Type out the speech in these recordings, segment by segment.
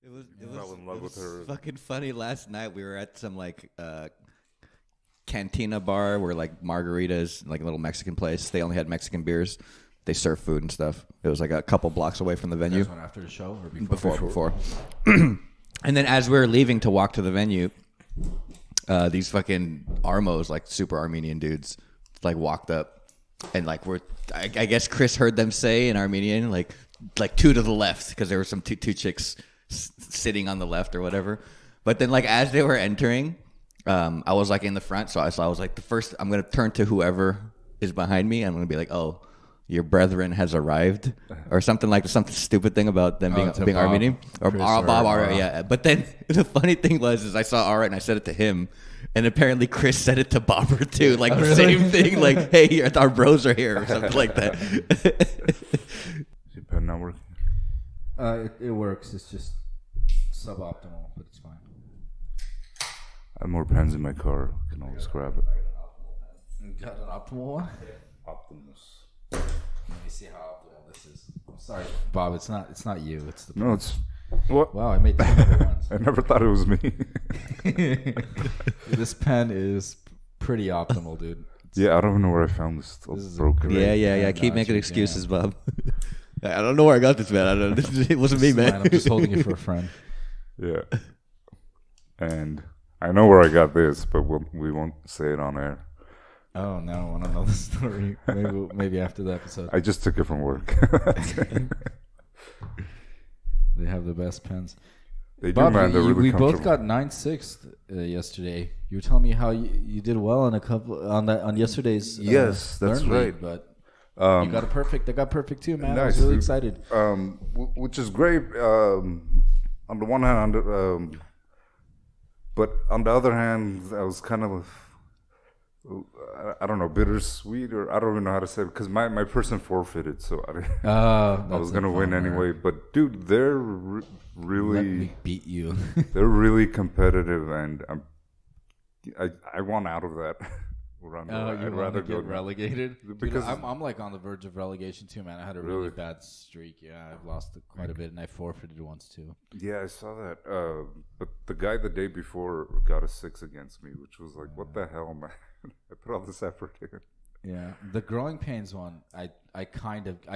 It Fell in love with her. fucking funny. Last night we were at some cantina bar where like margaritas, like a little Mexican place. They only had Mexican beers. They serve food and stuff. It was like a couple blocks away from the venue. This one after the show or before? Before. And then as we were leaving to walk to the venue, these fucking Armos, like super Armenian dudes, like walked up and like I guess Chris heard them say in Armenian like two to the left because there were some two chicks sitting on the left or whatever. But then like as they were entering, I was like in the front, so I was like the first. I'm gonna turn to whoever is behind me. I'm gonna be like, oh. Your brethren has arrived, or something like something stupid thing about them being Bob, Armenian, or Bob. Ara. Yeah, but then the funny thing was, I saw Ara and I said it to him, and apparently Chris said it to Bobber too, like the same thing, like "Hey, our bros are here" or something like that. Is your pen not working? It works. It's just suboptimal, but it's fine. I have more pens in my car. I can always grab it. You got an optimal one? Optimus. Let me see how optimal this is. I'm sorry, Bob. It's not you. It's the. No, it's what? Wow, I made two different ones. I never thought it was me. This pen is pretty optimal, dude. Yeah, I don't know where I found this. This is broken. Yeah. Keep making excuses, Bob. I don't know where I got this, man. I don't. It wasn't me, man. I'm just holding it for a friend. Yeah, and I know where I got this, but we won't say it on air. Oh no, I want to know the story. Maybe after the episode. I just took it from work. They have the best pens. They Bob, do, man. They're really we comfortable. both got 9.6 yesterday. You were telling me how you did well on on yesterday's. Yes, that's Learn right. League, but you got a perfect. I got perfect too, man. Nice, I was really excited. Which is great. On the one hand, but on the other hand, I was kind of. I don't know, bittersweet, or I don't even know how to say it, because my person forfeited, so I was gonna win anyway. But dude, they're really Let me beat you. They're really competitive, and I want out of that. I'd rather get relegated because dude, I'm like on the verge of relegation too, man. I had a really bad streak. Yeah, I've lost quite a bit, and I forfeited once too. Yeah, I saw that. But the guy the day before got a 6 against me, which was like, what the hell, man? I put all this effort in. Yeah, the growing pains one, I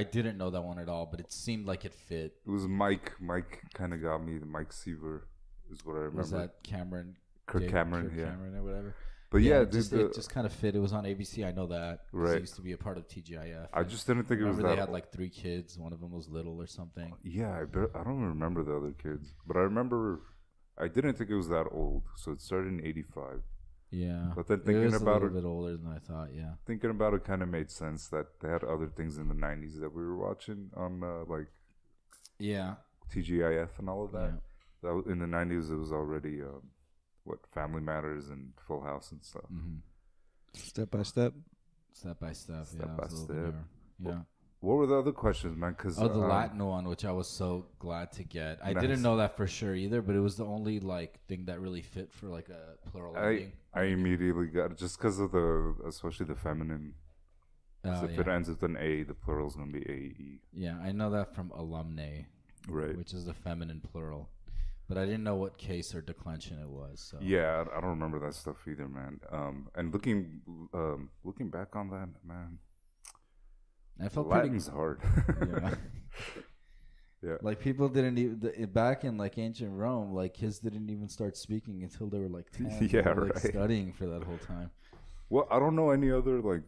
didn't know that one at all, but it seemed like it fit. It was Mike. Mike kind of got me. The Mike Seaver is what I remember. Was that Cameron? Kirk Cameron, Kirk yeah. Cameron or whatever. But yeah, it just kind of fit. It was on ABC. I know that. Right. It used to be a part of TGIF. I just didn't think it was that. They had like 3 kids. One of them was little or something. Yeah, I don't remember the other kids, but I remember I didn't think it was that old. So it started in '85. Yeah, but then thinking about it, a little bit older than I thought. Yeah, thinking about it kind of made sense that they had other things in the '90s that we were watching on like TGIF and all of that. Yeah. That in the '90s it was already Family Matters and Full House and stuff. Mm-hmm. Step by step. Yeah. What were the other questions, man? Cause, the Latin one, which I was so glad to get. I didn't know that for sure either, but it was the only like thing that really fit for like a plural ending. I immediately got it just because of especially the feminine. If it ends with an A, the plural is going to be AE. Yeah, I know that from alumni, right? Which is the feminine plural, but I didn't know what case or declension it was. So. Yeah, I don't remember that stuff either, man. And looking back on that, man. I felt Latin's hard. Yeah. Yeah. Like people didn't even back in like ancient Rome, like kids didn't even start speaking until they were like 10. Yeah, they were, right. Studying for that whole time. Well, I don't know any other like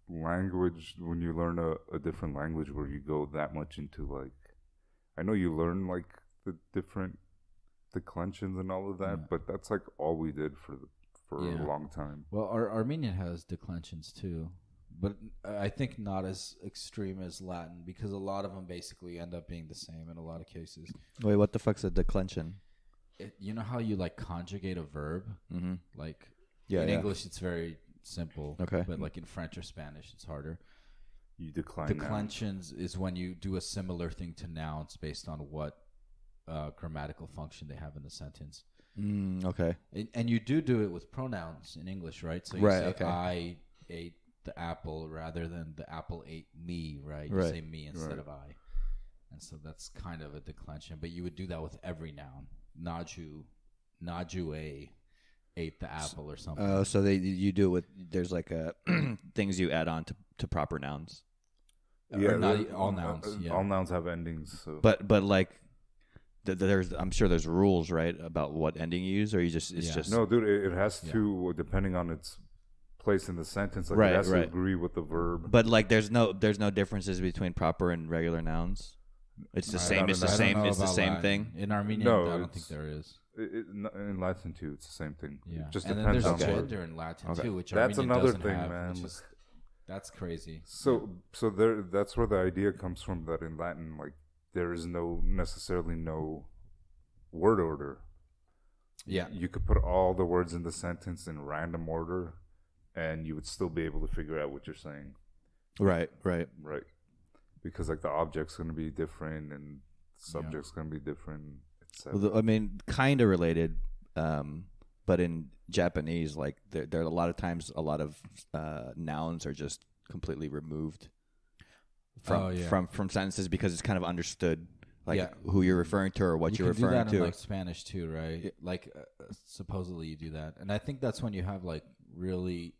language when you learn a different language where you go that much into like. I know you learn like the different declensions and all of that, but that's like all we did for a long time. Well, our Armenian has declensions too. But I think not as extreme as Latin because a lot of them basically end up being the same in a lot of cases. Wait, what the fuck's a declension? You know how you like conjugate a verb? Mm-hmm. Like in English, it's very simple. Okay. But like in French or Spanish, it's harder. You decline. Declensions is when you do a similar thing to nouns based on what grammatical function they have in the sentence. Okay. And you do it with pronouns in English, right? So you say I ate the apple rather than the apple ate me, right? You say me instead of I. and so that's kind of a declension. But you would do that with every noun. Najue ate the apple or something. So you do it with there's like things you add on to proper nouns. Or not all nouns. All nouns have endings. So. But like there's I'm sure there's rules, right, about what ending you use, or you just it's just no, dude. It has to depending on its place in the sentence. Like Right, it has right. to agree with the verb. But like there's no differences between proper and regular nouns. It's the same. It's the I don't same. know It's the about same Latin. thing. In Armenian, No, I don't it's- think there is. In Latin too, it's the same thing. Yeah, It just and then depends there's on the gender in Latin too, which That's Armenian another doesn't thing, have, man. which is, that's crazy. So there, that's where the idea comes from. That in Latin, like there is necessarily no word order. Yeah, You could put all the words in the sentence in random order, and you would still be able to figure out what you're saying. Right. Right. Because like the object's going to be different and the subject's going to be different, etc. Well, I mean, kind of related, but in Japanese, like there are a lot of times a lot of nouns are just completely removed from sentences because it's kind of understood, like who you're referring to or what you're referring do that to. in like Spanish too, right? Like supposedly you do that, and I think that's when you have like really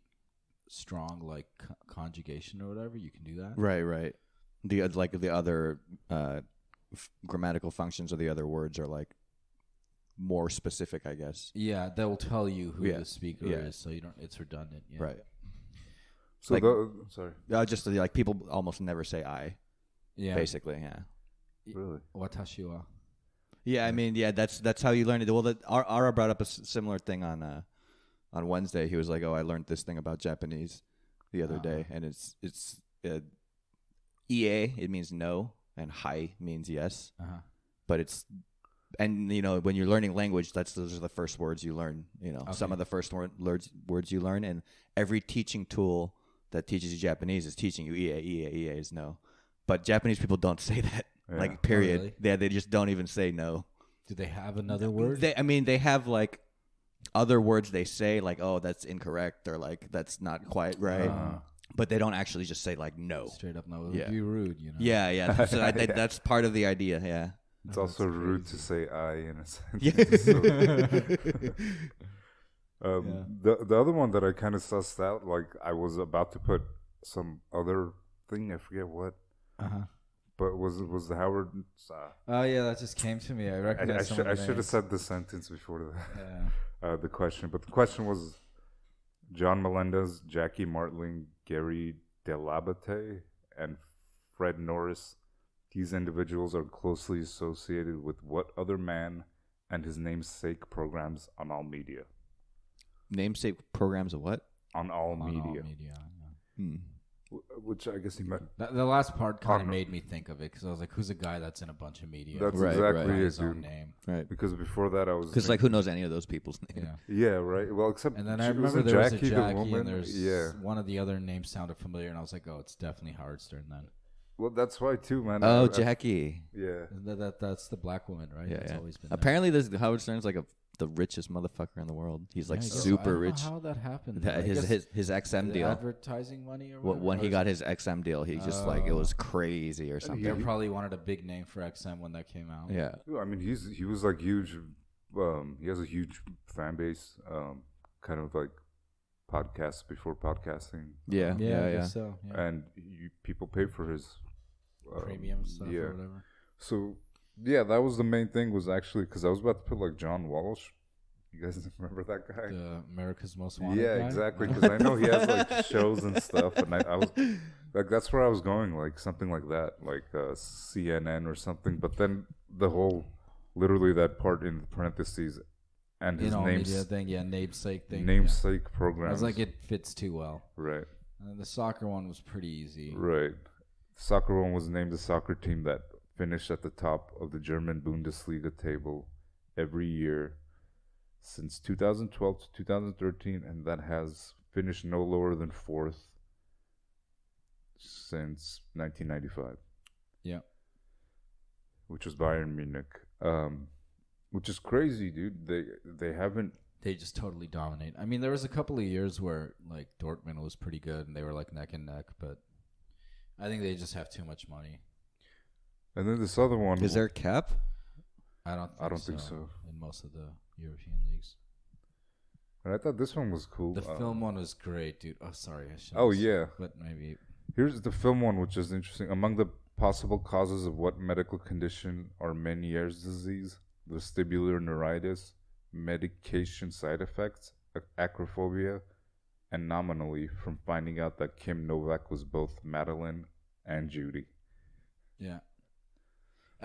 strong like conjugation or whatever. You can do that. Right. The like the other grammatical functions of the other words are like more specific, I guess. Yeah, they will tell you who the speaker Yeah. is, so you don't. It's redundant. Yeah. Right. So like- sorry, Just like people almost never say I. Yeah. Basically, yeah. really? Watashi wa. Yeah, I mean, yeah, that's how you learn it. Well, Ara brought up a similar thing on Wednesday. He was like, "Oh, I learned this thing about Japanese the other day, and it's ie, it means no, and hai means yes, but it's and you know when you're learning language, those are the first words you learn. You know, some of the first words you learn, and every teaching tool that teaches you Japanese is teaching you ie is no, but Japanese people don't say that. Yeah. Like period. really? Yeah, they just don't even say no. Do they have another word? They have like other words they say like, oh, that's incorrect or like that's not quite right, but they don't actually just say like no. Straight up no. It would Yeah. be rude, you know. Yeah. That's part of the idea. Yeah. It's also rude to say "I" in a Yeah. sentence. The other one that I kind of sussed out, like I was about to put some other thing, I forget what, but was the Howard. Oh yeah, that just came to me. I recognize. I should have said the sentence before Yeah. the question, but the question was John Melendez, Jackie Martling, Gary Delabate, and Fred Norris. These individuals are closely associated with what other man and his namesake programs on all media? Namesake programs of what? On all On media. all media. Yeah. Which I guess he meant. The last part kind of made me think of it because I was like, "Who's a guy that's in a bunch of media?" That's Right, exactly right. it, his own dude. name. Right. Because before that, I was Because like who knows any of those people's names? Yeah. yeah, right. Well, except And then she I remember wasn't there was a Jackie, the Jackie, woman. and there's Yeah. one of the other names sounded familiar, and I was like, "Oh, it's definitely Howard Stern." Then Well, that's why too, man. Oh, I- Jackie. yeah. that's the black woman, right? Yeah, That's yeah. always been. Apparently, this Howard Stern's like the richest motherfucker in the world. He's like I guess so. super I don't know rich. how that happened. That- I guess his XM the deal. advertising money or whatever. When he or got his XM deal, he just like it was crazy or they something. probably wanted a big name for XM when that came out. Yeah. I mean, he was like huge. He has a huge fan base. Kind of like podcasts before podcasting. Yeah. Yeah, I guess so. Yeah. And people pay for his Premium stuff yeah. or whatever. So yeah, that was the main thing. Was actually because I was about to put like John Walsh. You guys remember that guy? The America's Most Wanted. Yeah, guy? exactly. Because I know he has like shows and stuff, and I was like, that's where I was going, like something like that, like CNN or something. But then the whole, literally that part in parentheses, and his all media thing, namesake thing. namesake Yeah. program. I was like, it fits too well. right, And then the soccer one was pretty easy. right. Soccer one was named the soccer team that finished at the top of the German Bundesliga table every year since 2012 to 2013, and that has finished no lower than fourth since 1995. Yeah. Which was Bayern Munich. Which is crazy, dude. They haven't. They just totally dominate. I mean, there was a couple of years where like Dortmund was pretty good and they were like neck and neck, but I think they just have too much money. And then this other one. Is there a cap? I don't think so. In most of the European leagues. And I thought this one was cool. The film one was great, dude. Oh, sorry. I shouldn't Oh, have- yeah. But maybe. Here's the film one, which is interesting. Among the possible causes of what medical condition are Meniere's disease, vestibular neuritis, medication side effects, acrophobia, and nominally from finding out that Kim Novak was both Madeline and Judy. Yeah.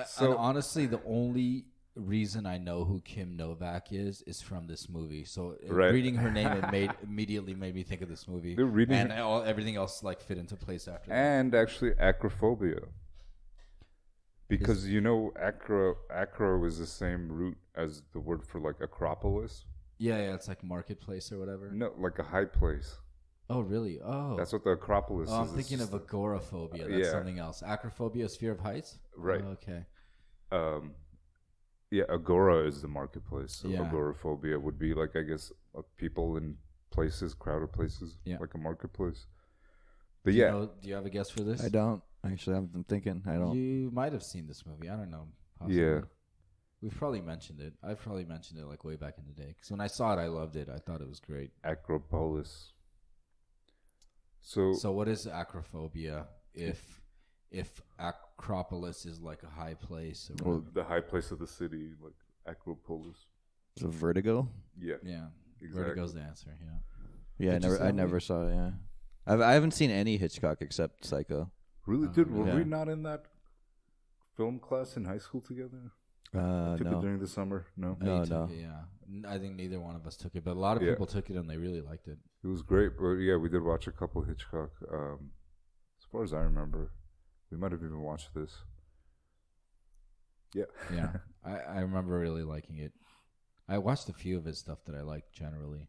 So- and honestly, the only reason I know who Kim Novak is from this movie. So Right. reading her name, it immediately made me think of this movie. They're reading and everything else like fit into place after that. And actually acrophobia. Because acro is the same root as the word for like Acropolis. Yeah, it's like marketplace or whatever. No, like a high place. Oh, really? Oh. That's what the Acropolis Oh, is. I'm thinking of agoraphobia. That's Yeah. something else. Acrophobia is fear of heights? Right. Oh, okay. Yeah, agora is the marketplace. So Yeah. agoraphobia would be like, I guess, people in places, crowded places, Yeah. like a marketplace. But Do yeah, you have a guess for this? I don't. Actually, I've been thinking. I don't. You might have seen this movie. I don't know. Possibly. yeah. We've probably mentioned it. I've probably mentioned it like way back in the day. Because when I saw it, I loved it. I thought it was great. Acropolis. So So what is acrophobia if Acropolis is like a high place? Or Well, whatever? the high place of the city, like Acropolis. It's a Vertigo. Yeah. Yeah. Exactly. Vertigo's the answer. Yeah. Yeah, Did you see I that never movie? saw it. Yeah, I haven't seen any Hitchcock except Psycho. Really, dude? Were Yeah. we not in that film class in high school together? Took it No. during the summer. No, No, They took no. it, yeah. I think neither one of us took it, but a lot of Yeah. people took it and they really liked it. it was great. But yeah, we did watch a couple Hitchcock. As far as I remember, we might have even watched this. Yeah. Yeah. I remember really liking it. I watched a few of his stuff that I liked generally.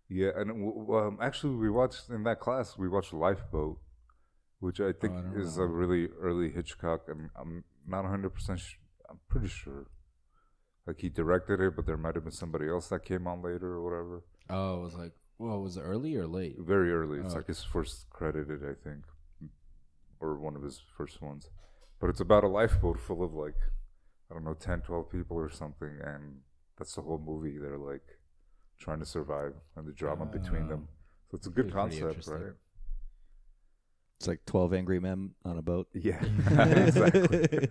Yeah, and actually, we watched in that class. We watched Lifeboat, which I think I don't is know. a really early Hitchcock, and I'm not 100%. I'm pretty sure, like he directed it, but there might have been somebody else that came on later or whatever. Oh, it was like, well, was it early or late? Very early. It's Oh. like his first credited, I think, or one of his first ones. But it's about a lifeboat full of like, I don't know, 10, 12 people or something, and that's the whole movie. They're like trying to survive and the drama between them. So it's a good Pretty concept, interesting. right? It's like 12 Angry Men on a boat. Yeah, exactly.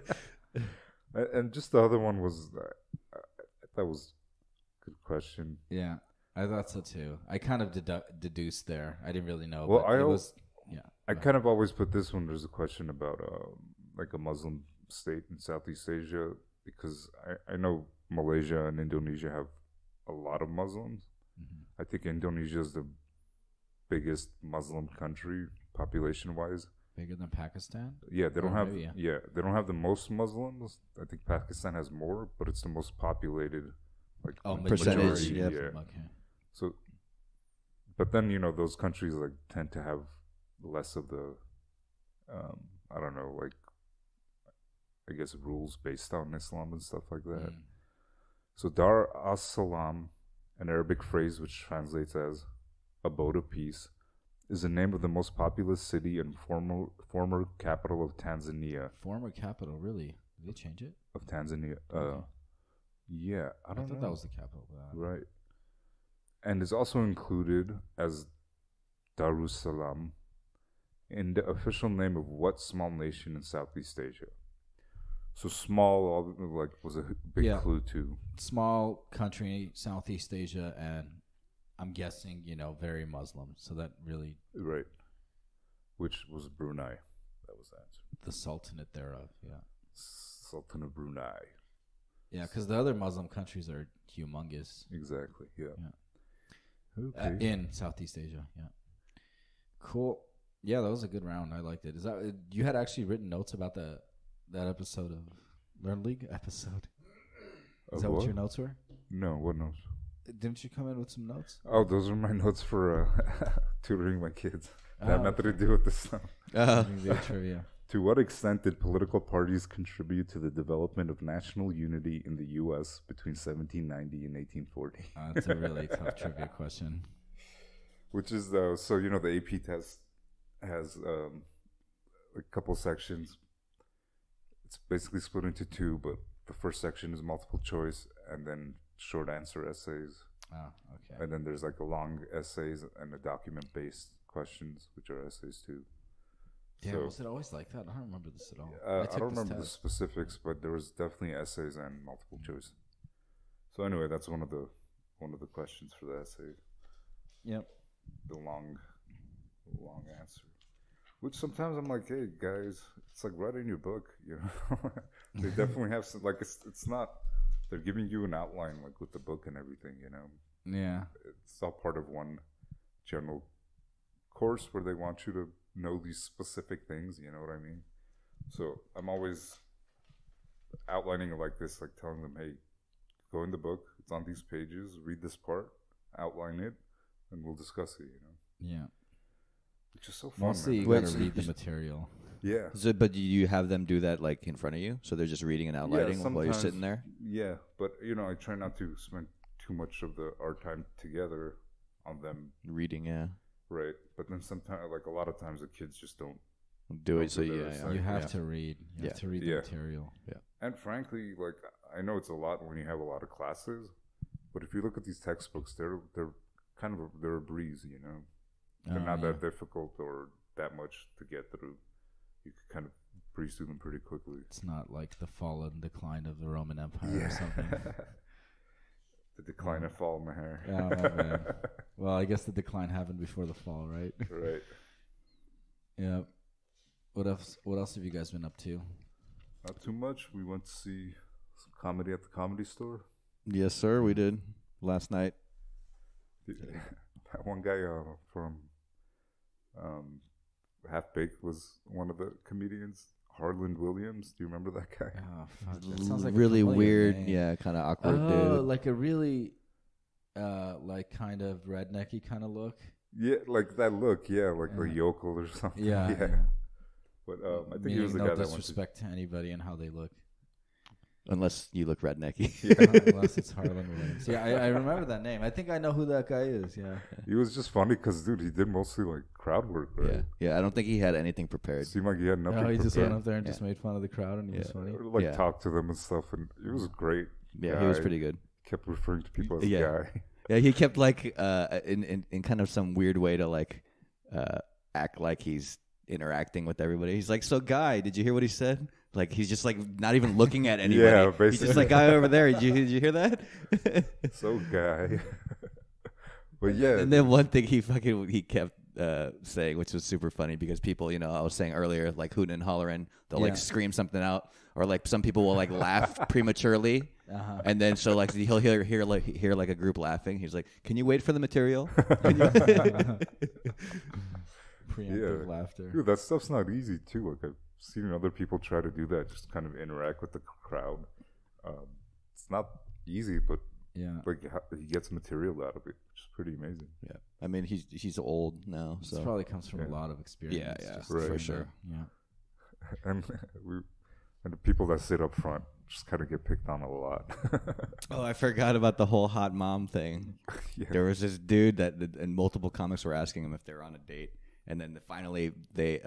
And just the other one was, that was a good question. Yeah. I thought so too. I kind of deduced there. I didn't really know. Well, but it was, I kind of always put this one. There's a question about like a Muslim state in Southeast Asia, because I know Malaysia and Indonesia have a lot of Muslims. Mhm. I think Indonesia is the biggest Muslim country population wise. Bigger than Pakistan? Yeah, they don't Oh, have. maybe, yeah. Yeah, they don't have the most Muslims. I think Pakistan has more, but it's the most populated. Like Oh, Percentage, majority. yep. Yeah. Okay. So, but then those countries like tend to have less of the, I don't know, like I guess rules based on Islam and stuff like that. Mm. So Dar as Salam, an Arabic phrase which translates as abode of peace, is the name of the most populous city and former capital of Tanzania. Former capital, really? Did they change it? Of Tanzania. Okay. Yeah, I I don't thought know. that was the capital. But Right. And is also included as Darussalam in the official name of what small nation in Southeast Asia? So small, like, was a big Yeah. clue to. small country, Southeast Asia, and I'm guessing, very Muslim. So that really, Right. Which was Brunei. That was the answer. the Sultanate thereof. Yeah. Sultan of Brunei. Yeah, because the other Muslim countries are humongous Exactly. Yeah. Yeah. In Southeast Asia. Yeah. Cool. Yeah, that was a good round. I liked it. Is that you had actually written notes about that episode of Learn League episode? Is Of that what what? your notes were? No, what notes? Didn't you come in with some notes? Oh, those are my notes for tutoring my kids. That had Oh, nothing to do with this stuff. The trivia. To what extent did political parties contribute to the development of national unity in the U.S. between 1790 and 1840? That's a really tough trivia question. Which is, the AP test has a couple sections. it's basically split into two, but the first section is multiple choice and then short answer essays. Oh, okay. And then there's like a long essays and the document based questions, which are essays too. Yeah, So, was it always like that? I don't remember this at all. I took don't this remember the test. specifics, but there was definitely essays and multiple choice. So anyway, that's one of the questions for the essay. Yep. The long answer. Which sometimes I'm like, hey guys, it's like writing your book, you know. They definitely have some, like it's not. They're giving you an outline like with the book and everything, you know. Yeah. It's all part of one general course where they want you to know these specific things, you know what I mean? So I'm always outlining it like this, like telling them, hey, go in the book, it's on these pages, read this part, outline it, and we'll discuss it, you know? Yeah. Which is so fun, Mostly man. you Wait, gotta so read the material. Yeah. So, but you have them do that like in front of you, so they're just reading and outlining while you're sometimes. sitting there. Yeah, but you know, I try not to spend too much of our time together on them, Reading, yeah. right? But then sometimes, like a lot of times, the kids just don't. Do Don't it. So do that, yeah, it's yeah. like- You have yeah. to read. You have Yeah. to read the Yeah. material. And frankly, like I know it's a lot when you have a lot of classes, but if you look at these textbooks, they're kind of they're a breeze, you know. They're Oh, not yeah. that difficult or that much to get through. You can kind of breeze through them pretty quickly. It's not like the fall and decline of the Roman Empire or something. The decline and fall in the hair. Yeah, my bad. Well, I guess the decline happened before the fall, right? Right. Yeah. What else? What else have you guys been up to? Not too much. We went to see some comedy at the Comedy Store. Yes, sir. We did last night. That one guy from Half Baked was one of the comedians. Harland Williams. Do you remember that guy? Oh, fuck. That sounds like a Really familiar weird, name. yeah, kind of awkward Oh, dude. like a really, like kind of rednecky kind of look. Yeah, like that look. Yeah, like a Yeah. yokel or something. Yeah. yeah. But I think he was the no guy that went to. disrespect to anybody and how they look. Unless you look rednecky. Unless it's Harlan Williams. Yeah, I remember that name. I think I know who that guy is. Yeah. He was just funny because, dude, he did mostly like crowd work, right? Yeah, yeah. I don't think he had anything prepared. It seemed like he had nothing Oh, he just prepared. went up there and Yeah. just made fun of the crowd, and he was Yeah. funny. Or, like Yeah. talked to them and stuff, and it was great. Yeah, he was guy. pretty good. Kept referring to people as Yeah. guy. Yeah, he kept like in kind of some weird way to like act like he's interacting with everybody. He's like, "So, guy, did you hear what he said?" Like he's just like not even looking at anybody. Yeah, He's basically. just like, "Guy over there, did you hear that?" So guy. But yeah, And then one thing he kept saying, which was super funny because people, you know, I was saying earlier, like hooting and hollering, they'll Yeah. like scream something out, or like some people will like laugh prematurely. Uh-huh. And then so like he'll hear like a group laughing. He's like, "Can you wait for the material?" Preemptive Yeah. laughter. dude, that stuff's not easy too. Like I've seen other people try to do that, just kind of interact with the crowd. It's not easy, but Yeah. like he gets material out of it, which is pretty amazing. Yeah, I mean he's old now, This so probably comes from Yeah. a lot of experience. Yeah, just Right. for from sure. the- Yeah. And and the people that sit up front just kind of get picked on a lot. Oh, I forgot about the whole hot mom thing. Yeah. There was this dude and multiple comics were asking him if they were on a date, and then finally they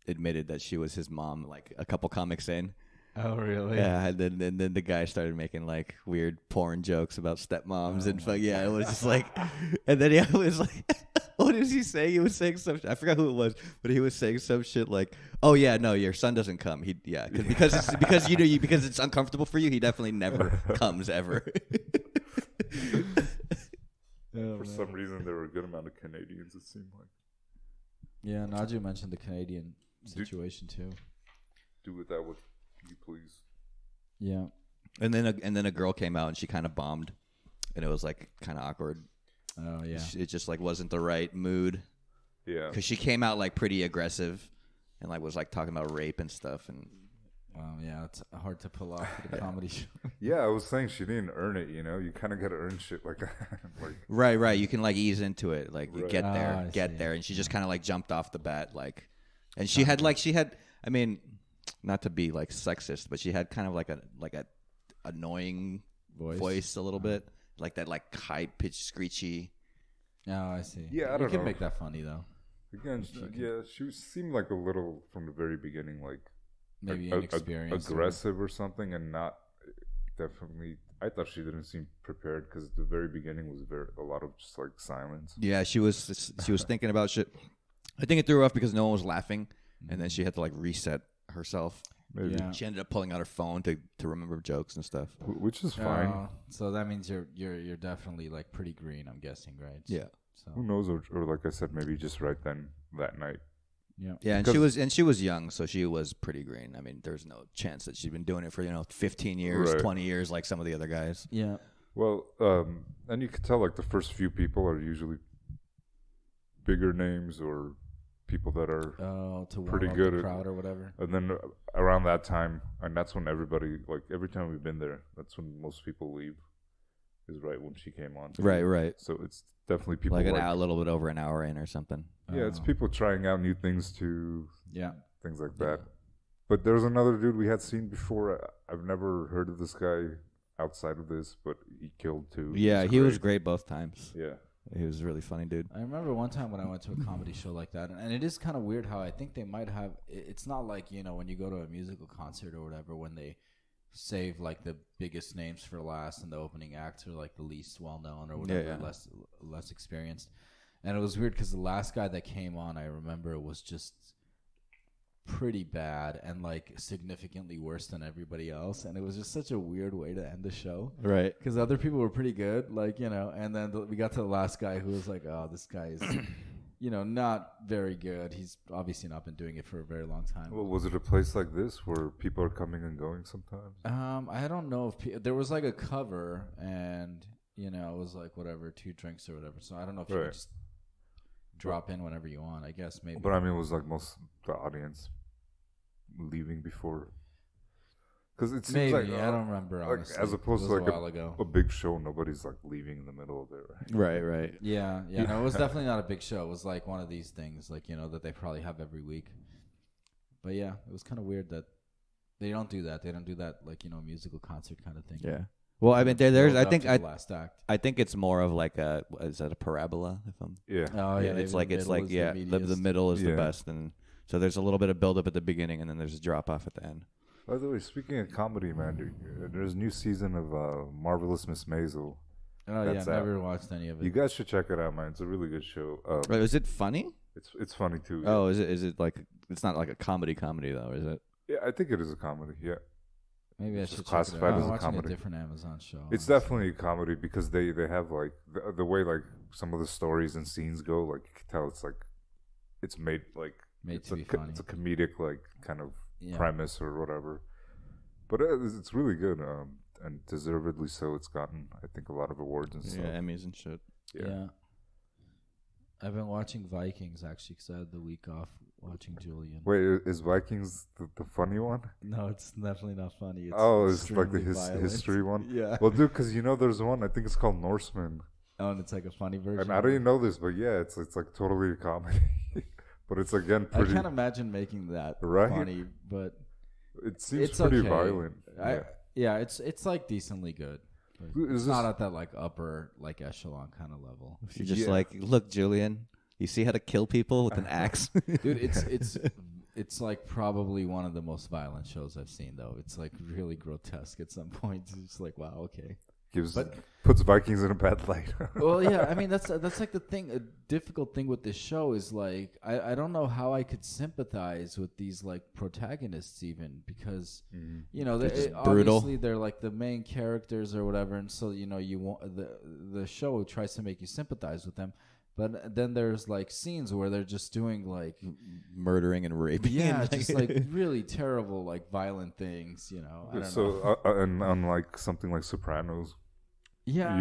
admitted that she was his mom. Like a couple comics in, Oh, really? yeah, and then the guy started making like weird porn jokes about stepmoms and fuck. Yeah, it was just like, and then it was like, what is he saying? He was saying some. I forgot who it was, but he was saying some shit like, "Oh yeah, no, your son doesn't come. Because it's uncomfortable for you. He definitely never comes ever." Oh, For man. some reason, there were a good amount of Canadians. It seemed like Yeah, Najee mentioned the Canadian situation too. do with that what you please. Yeah. And then a girl came out and she kind of bombed, and it was like kind of awkward. Oh, yeah. It just like wasn't the right mood Yeah, because she came out like pretty aggressive and like was like talking about rape and stuff. And Yeah, it's hard to pull off at a comedy show. yeah. I was saying she didn't earn it. You know, you kind of got to earn shit like that. Like right, you can like ease into it, like you Right. get there, I get see. there, and she just kind of like jumped off the bat, like, and she had. I mean, not to be like sexist, but she had kind of like a annoying voice a little bit, like that like high pitched screechy. Oh, I see. Yeah, I You don't can know. make that funny though. again, she seemed like a little from the very beginning, like maybe inexperienced, aggressive or something, and not definitely. I thought she didn't seem prepared because the very beginning was a lot of just like silence. Yeah, she was thinking about shit. I think it threw her off because no one was laughing, and then she had to like reset herself. Maybe. Yeah. She ended up pulling out her phone to remember jokes and stuff. Which is fine. So that means you're definitely like pretty green, I'm guessing, right? Yeah. So Who knows? Or like I said, maybe just right then that night. yeah. Yeah, and she was young, so she was pretty green. I mean, there's no chance that she'd been doing it for 15 years, Right. 20 years, like some of the other guys. Yeah. Well, and you could tell like the first few people are usually bigger names or people that are To pretty warm up good the at- crowd or whatever. and then around that time, and that's when everybody, like every time we've been there, that's when most people leave, is right when she came on. Right. So it's definitely people Like a little bit over an hour in or something. yeah, it's people trying out new things too, Yeah. things like that. But there's another dude we had seen before. I've never heard of this guy outside of this, but he killed too. Yeah, he was great both times. Yeah. He was a really funny dude. I remember one time when I went to a comedy show like that, and it is kind of weird how I think they might have. It's not like when you go to a musical concert or whatever, when they save like the biggest names for last, and the opening acts are like the least well known or whatever, less experienced. And it was weird because the last guy that came on, I remember, was just pretty bad and like significantly worse than everybody else, and it was just such a weird way to end the show. Right. Because other people were pretty good, like, and then we got to the last guy who was like, oh, this guy is, not very good. He's obviously not been doing it for a very long time. Well, was it a place like this where people are coming and going sometimes? I don't know if there was like a cover, and, it was like whatever, 2 drinks or whatever. So I don't know if you could just drop in whenever you want, I guess, maybe. But I mean, it was like most of the audience leaving before. Because it seems maybe, like I don't remember, like, honestly. as opposed to It was like a while ago. a big show, nobody's like leaving in the middle of it, right? Right. Yeah. No, it was definitely not a big show. It was like one of these things, like, that they probably have every week. But yeah, it was kind of weird that they don't do that. They don't do that, like, musical concert kind of thing. Yeah. Well, I mean, there's. I think the last act. I think it's more of like is that a parabola? If I'm. Yeah. Oh Yeah, it's like the middle is the best, and so there's a little bit of build up at the beginning, and then there's a drop off at the end. By the way, speaking of comedy, man, there's a new season of Marvelous Miss Maisel. Oh yeah, never watched any of it. You guys should check it out, man. It's a really good show. Is it funny? It's funny too. Oh, is it like it's not like a comedy though, is it? Yeah, I think it is a comedy. Yeah. Maybe I It's should classified check it out. as a I'm watching comedy. a different Amazon show. It's definitely a comedy because they have like the way like some of the stories and scenes go, like you can tell it's like it's made like Made to be funny. It's a comedic like kind of Yeah. premise or whatever. But it's really good, and deservedly so. It's gotten, I think, a lot of awards and stuff. Yeah, Emmys and shit. Yeah. I've been watching Vikings actually because I had the week off watching Julian. Wait, is Vikings the funny one? No, it's definitely not funny. It's like the extremely violent. history one. Yeah. Well, dude, because there's one. I think it's called Norseman, Oh, and it's like a funny version. and I didn't know this, but yeah, it's like totally a comedy, but it's again I pretty. can't imagine making that Right? funny, but It seems it's pretty okay. violent. Yeah, it's like decently good. But Is it's this- not at that like upper like echelon kind of level. You're just Yeah. like, look, Julian, you see how to kill people with an axe? Dude, it's like probably one of the most violent shows I've seen though. It's like really grotesque at some points. It's just like, wow, okay. Puts Vikings in a bad light. Well, yeah, I mean that's like the thing. A difficult thing with this show is like I don't know how I could sympathize with these like protagonists even because just brutal. obviously they're like the main characters or whatever, and so you want the show tries to make you sympathize with them. But then there's like scenes where they're just doing like murdering and raping. yeah, and, just like really terrible like violent things. I don't know. And unlike something like Sopranos, Yeah,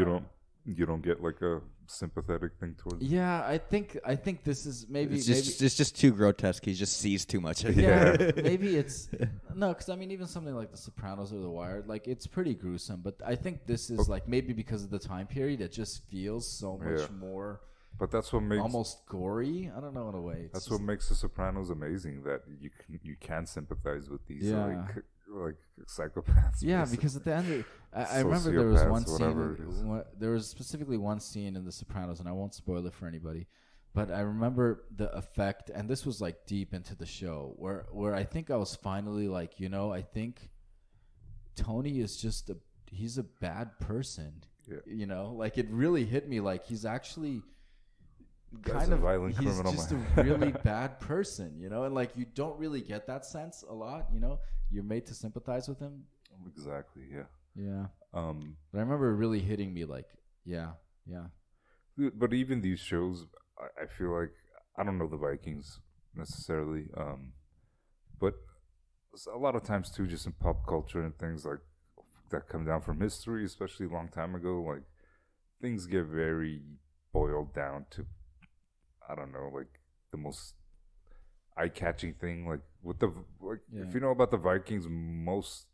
you don't get like a sympathetic thing towards. Yeah, I think this is maybe it's just too grotesque. He just sees too much of it. Yeah, maybe it's no, because I mean, even something like The Sopranos or The Wire, like it's pretty gruesome. But I think this is like maybe because of the time period, it just feels so much more. But that's what makes almost gory. I don't know in a way. That's what makes The Sopranos amazing. That you can sympathize with these like psychopaths. Yeah, basically. because at the end, I remember there was one Sociopaths, whatever scene. There was specifically one scene in The Sopranos, and I won't spoil it for anybody. But I remember the effect, and this was like deep into the show, where I think I was finally like, I think Tony is he's a bad person. Yeah. Like it really hit me. Like he's actually Guy's a violent criminal. He's just a really bad person, and like you don't really get that sense a lot. You're made to sympathize with him. Exactly. Yeah. Yeah. But I remember it really hitting me. Like, yeah. But even these shows, I feel like I don't know the Vikings necessarily, but a lot of times too, just in pop culture and things like that come down from history, especially a long time ago. Like things get very boiled down to, I don't know, like the most eye-catching thing. Like with if you know about the Vikings, most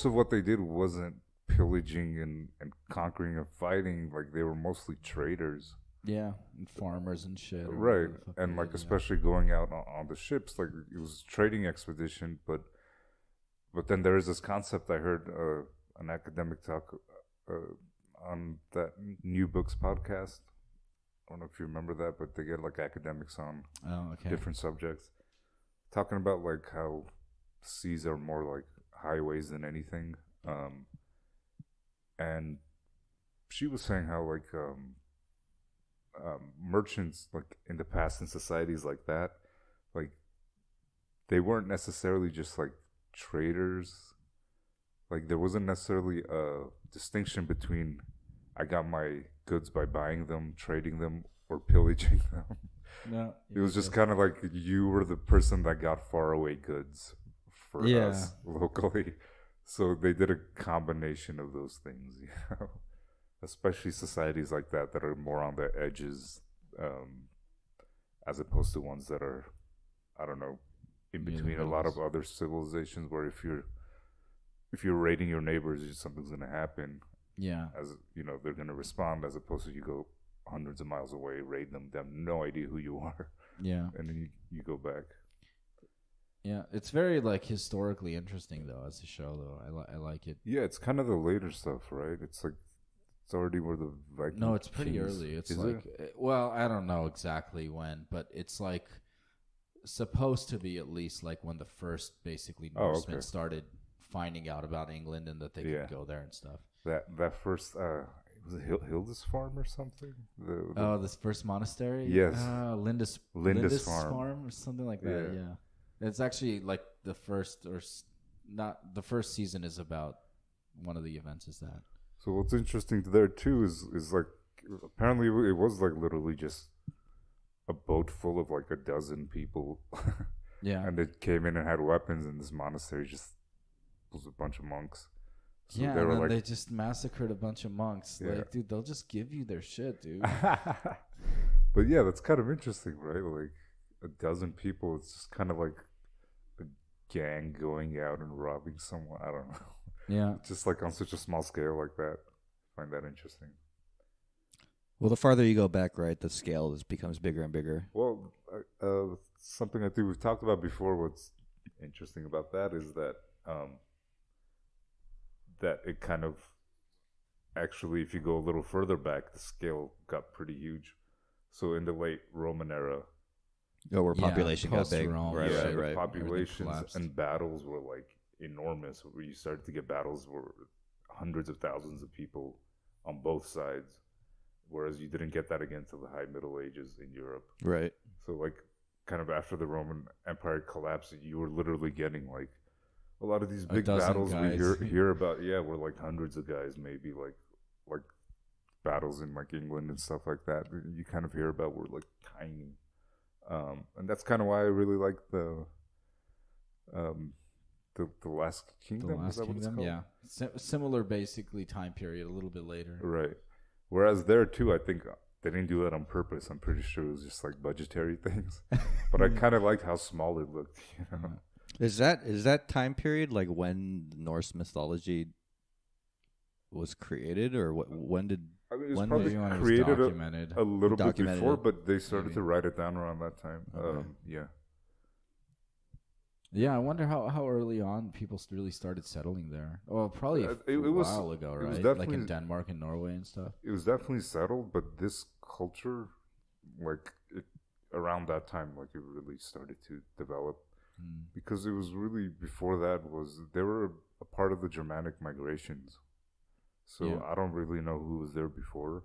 of what they did wasn't pillaging and conquering and fighting. Like they were mostly traders. Yeah, and farmers and shit. Right, and like especially going out on the ships, like it was a trading expedition. But then there is this concept I heard an academic talk on that New Books podcast. I don't know if you remember that, but they get like academics on different subjects, talking about like how seas are more like highways than anything. And she was saying how like merchants like in the past in societies like that, like they weren't necessarily just like traders. Like there wasn't necessarily a distinction between I got my goods by buying them, trading them, or pillaging them. No, it was just kind of like you were the person that got faraway goods for us locally. So they did a combination of those things, especially societies like that are more on the edges, as opposed to ones that are, I don't know, in between a lot of other civilizations where if you're raiding your neighbors, something's going to happen. Yeah. As they're going to respond, as opposed to you go hundreds of miles away, raid them, they have no idea who you are. Yeah. And then you go back. Yeah, it's very like historically interesting though as a show though. I like it. Yeah, it's kind of the later stuff, right? It's like it's already where the Vikings. No, it's pretty early. It's like well, I don't know exactly when, but it's like supposed to be at least like when the first basically Norsemen started finding out about England and that they could go there and stuff. That first was it Hilda's farm or something? This first monastery? Yes. Lindis farm or something like that. Yeah. It's actually like the first season is about one of the events is that. So what's interesting there too is like apparently it was like literally just a boat full of like a dozen people. Yeah. And they came in and had weapons, and this monastery just was a bunch of monks. So yeah, and then they just massacred a bunch of monks. Yeah. Like, dude, they'll just give you their shit, dude. But yeah, that's kind of interesting, right? Like a dozen people, it's just kind of like a gang going out and robbing someone. I don't know. Yeah. Just like on such a small scale like that. I find that interesting. Well, the farther you go back, right, the scale just becomes bigger and bigger. Well, something I think we've talked about before, what's interesting about that is that that it kind of actually, if you go a little further back, the scale got pretty huge. So in the late Roman era, where population got big, right. The populations and battles were like enormous. Where you started to get battles where hundreds of thousands of people on both sides, whereas you didn't get that again until the High Middle Ages in Europe. Right. So like, kind of after the Roman Empire collapsed, you were literally getting like a lot of these big battles we hear about. Yeah, were like hundreds of guys, maybe like battles in like England and stuff like that. You kind of hear about were like tiny, and that's kind of why I really like the Last Kingdom. The Last Is that what it's Kingdom, called? yeah. Similar, basically time period, a little bit later. Right. Whereas there too, I think they didn't do that on purpose. I'm pretty sure it was just like budgetary things. But I kind of liked how small it looked. You know? Is that time period like when Norse mythology was created, or when did? I mean, it was probably created a little bit before, but they started to write it down around that time. Okay. Yeah. Yeah, I wonder how early on people really started settling there. Well, probably It a was- while ago, it was right? Like definitely- in Denmark and Norway and stuff. It was definitely settled, but this culture, like it, around that time, like it really started to develop because it was really before that was they were a part of the Germanic migrations. So Yeah. I don't really know who was there before.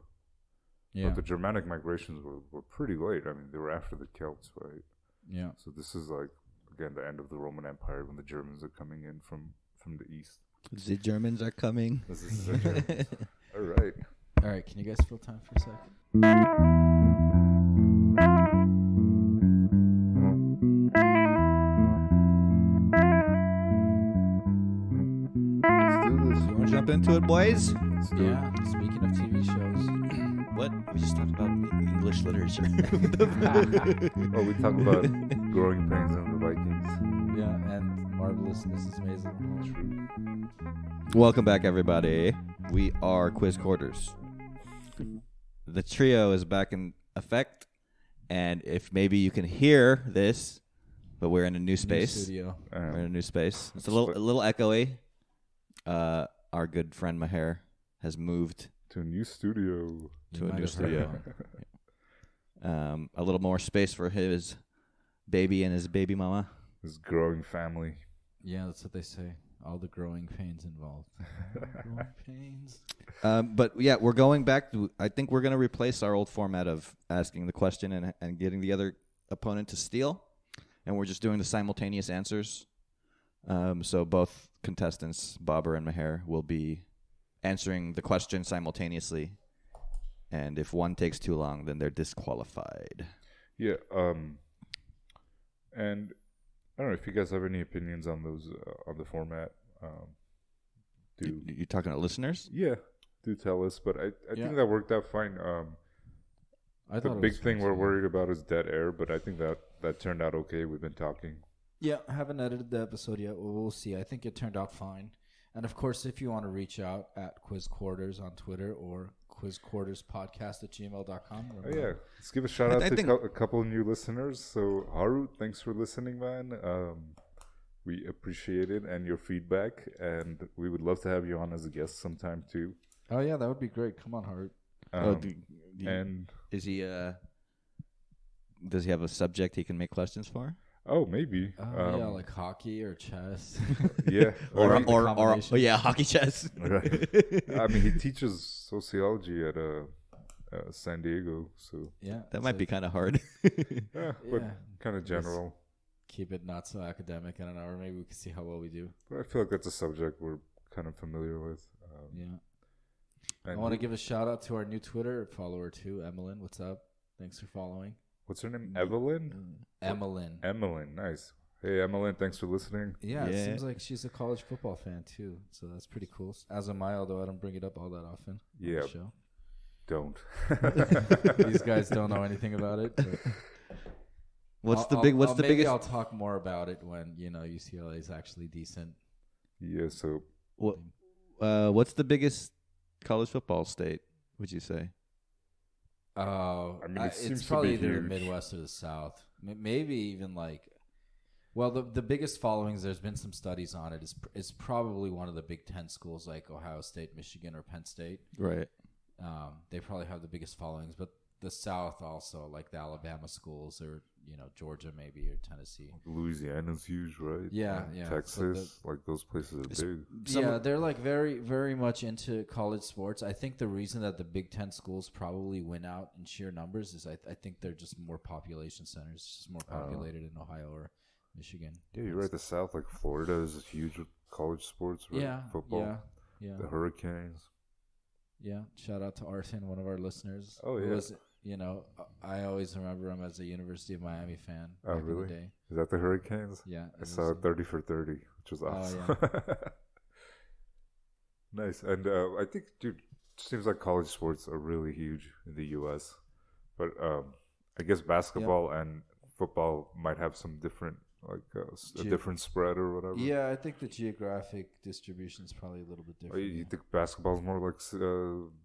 Yeah, But the Germanic migrations were pretty late. I mean, they were after the Celts, right? yeah. So this is like again the end of the Roman Empire when the Germans are coming in from the east. The Germans are coming. This is the Germans. All right. All right, can you guys fill time for a second? Let's do this. You want to jump into it, boys? Let's do Yeah. Speaking of TV shows, What? We just talked about English literature. it. Oh, we talked about growing pains and the Vikings. yeah, and Marvelous Mrs. Maisel. True. Welcome back, everybody. We are Quiz Quarters. The trio is back in effect, and if maybe you can hear this, but we're in a new New space. studio. We're in a new space. It's a little echoey. Our good friend Maher has moved To a new studio. You to a might new have heard studio. wrong. A little more space for his baby and his baby mama. This growing family. Yeah, that's what they say. All the growing pains involved. Growing pains. But yeah, we're going back to, I think we're going to replace our old format of asking the question and getting the other opponent to steal. And we're just doing the simultaneous answers. So both contestants, Bobber and Maher, will be answering the question simultaneously. And if one takes too long, then they're disqualified. Yeah. And I don't know if you guys have any opinions on those on the format. You talking to listeners? Yeah, do tell us. But I Yeah. think that worked out fine. I The thought it big was thing fun, we're too. worried about is dead air, but I think that turned out okay. We've been talking. Yeah, I haven't edited the episode yet. We'll see. I think it turned out fine. And of course, if you want to reach out at Quiz Quarters on Twitter or quizquarterspodcast@gmail.com. Oh yeah, let's give a shout I out to think- a couple of new listeners. So Haru, thanks for listening, man. We appreciate it and your feedback, and we would love to have you on as a guest sometime too. Oh yeah, that would be great. Come on, Hart. And Is he? Does he have a subject he can make questions for? maybe. Yeah, like hockey or chess. Yeah, Or combination. yeah, hockey chess. right. I mean, he teaches sociology at San Diego, so Yeah, That might be kind of hard. yeah, but Yeah. kind of general. Keep it not so academic. I don't know, or maybe we can see how well we do. But I feel like that's a subject we're kind of familiar with. Yeah. I And want to give a shout out to our new Twitter follower too, Emmeline. What's up? Thanks for following. what's her name? Evelyn. Emmeline. Emmeline, nice. Hey, Emmeline, thanks for listening. Yeah, it Yeah. seems like she's a college football fan too, so that's pretty cool. As am I, although I don't bring it up all that often. on the Yeah. show. Don't. These guys don't know anything about it. but What's the I'll- biggest? maybe I'll talk more about it when UCLA is actually decent. Yeah, so What's the biggest college football state? Would you say? I mean, it seems it's to probably be either the huge. Midwest or the South. Maybe even like, well, the biggest followings. There's been some studies on it. Is probably one of the Big Ten schools like Ohio State, Michigan, or Penn State. Right. They probably have the biggest followings, but the South also, like the Alabama schools, or Georgia maybe, or Tennessee. Louisiana's huge, right? Yeah, And yeah. Texas, like those places are big. Yeah, they're like very, very much into college sports. I think the reason that the Big Ten schools probably win out in sheer numbers is I think they're just more population centers, just more populated in Ohio or Michigan. Yeah, you're right. The South, like Florida, is huge with college sports, right? Yeah, Football. yeah. The Hurricanes. Yeah, shout out to Arson, one of our listeners. Oh, who yeah. was, I always remember him as a University of Miami fan. Oh, back in the really? day. Is that the Hurricanes? Yeah. I saw 30 for 30, which was awesome. Nice. And I think, dude, seems like college sports are really huge in the U.S. But I guess basketball and football might have some different, like a different spread or whatever. Yeah, I think the geographic distribution is probably a little bit Oh, different. you think basketball's more like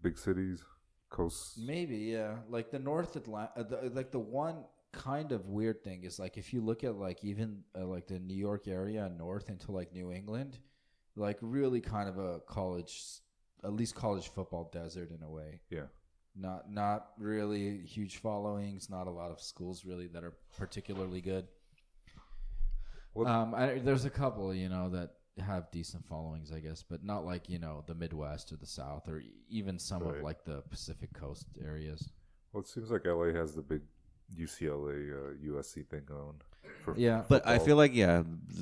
big cities, coasts? Maybe, yeah. Like the North Atlanta, like the one kind of weird thing is like if you look at like even like the New York area north into like New England, like really kind of a college, at least college football desert in a way. Yeah. Not really huge followings, not a lot of schools really that are particularly good. There's a couple, that have decent followings, I guess, but not like, the Midwest or the South or even some of like the Pacific Coast areas. Well, it seems like LA has the big UCLA, USC thing going. Yeah. But I feel like,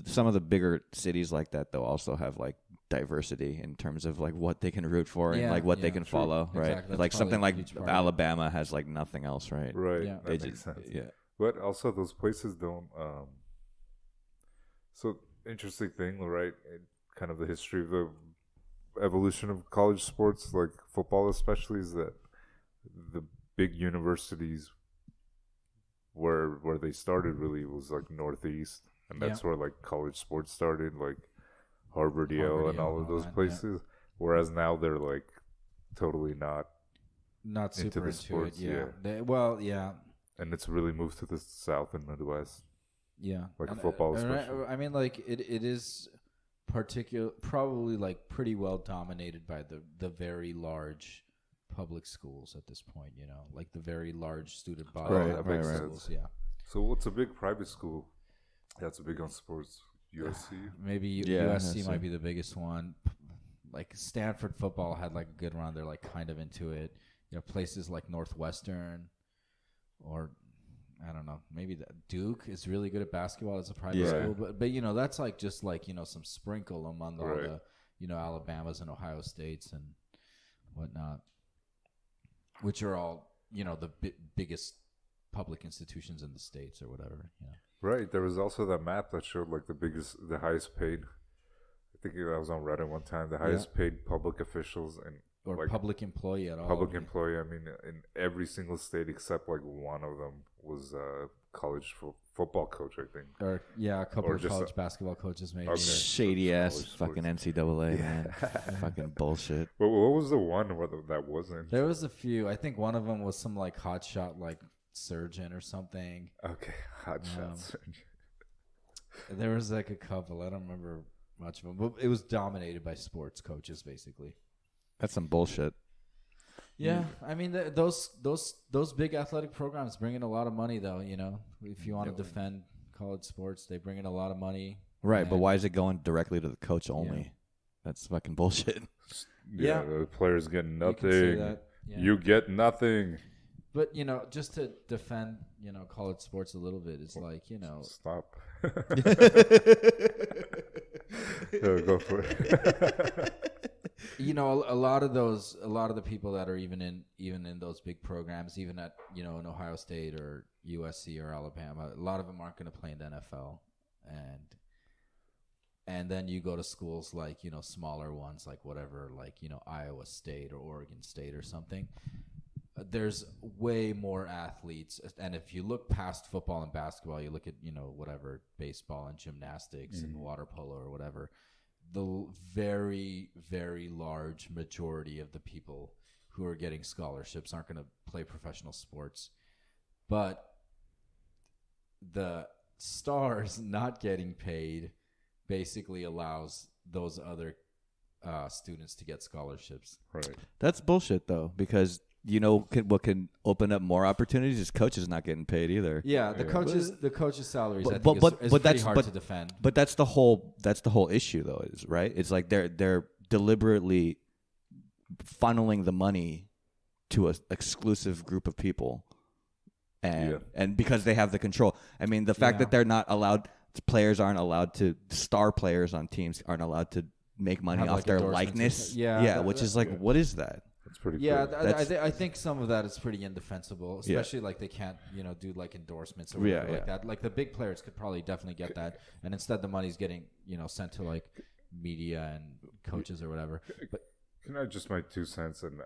some of the bigger cities like that, they'll also have like diversity in terms of like what they can root for and like what they can follow, right? Exactly. Like something like Alabama has like nothing else, right? Right. Yeah. That makes sense. Yeah. But also those places don't. So interesting thing, right? Kind of the history of the evolution of college sports, like football especially, is that the big universities where they started really was like Northeast, and that's where like college sports started, like Harvard, Yale, and all of those places. Whereas now they're like totally not super into sports, it. And it's really moved to the South and Midwest. Yeah, like football, especially. I mean, like it is probably like pretty well dominated by the very large public schools at this point. Like the very large student body of public schools. Yeah. So what's a big private school that's big on sports? USC? Maybe USC might be the biggest one. Like Stanford football had like a good run. They're like kind of into it. Places like Northwestern, or I don't know, maybe Duke is really good at basketball as a private school. But that's like just like some sprinkle among all the Alabamas and Ohio States and whatnot, which are all the biggest public institutions in the states or whatever. Right. There was also that map that showed like the highest paid. I think I was on Reddit one time. The highest paid public officials or like public employee at all. Public employee. I mean, in every single state except like one of them was a college football coach, I think. Or a couple of college basketball coaches, maybe. Okay. Shady ass fucking NCAA, man. Fucking bullshit. But what was the one that wasn't? There was a few. I think one of them was some like hotshot like surgeon or something. Okay, hotshot surgeon. There was like a couple. I don't remember much of them, but it was dominated by sports coaches, basically. That's some bullshit. Yeah, I mean those big athletic programs bring in a lot of money, though. If you want to defend college sports, they bring in a lot of money. Right, but why is it going directly to the coach only? Yeah. That's fucking bullshit. Yeah, the players get nothing. You get nothing. But just to defend college sports a little bit, it's like stop. Go for it. A lot of the people that are even in those big programs, even at in Ohio State or USC or Alabama, a lot of them aren't going to play in the NFL, and then you go to schools like smaller ones like whatever, like Iowa State or Oregon State or something. There's way more athletes, and if you look past football and basketball, you look at whatever, baseball and gymnastics and water polo or whatever. The very, very large majority of the people who are getting scholarships aren't going to play professional sports. But the stars not getting paid basically allows those other students to get scholarships. Right. That's bullshit, though, because what can open up more opportunities is coaches not getting paid either. Yeah, the coaches' salaries is pretty hard to defend. But that's the whole issue, though, is right. It's like they're deliberately funneling the money to an exclusive group of people, and because they have the control. I mean, the fact that they're not allowed, star players on teams aren't allowed to make money off their likeness. Which is like, what is that? That's pretty cool. I think some of that is pretty indefensible, especially like they can't, do like endorsements or whatever like that. Like the big players could probably definitely get that, and instead the money's getting, sent to like media and coaches or whatever. But can I just my 2 cents, and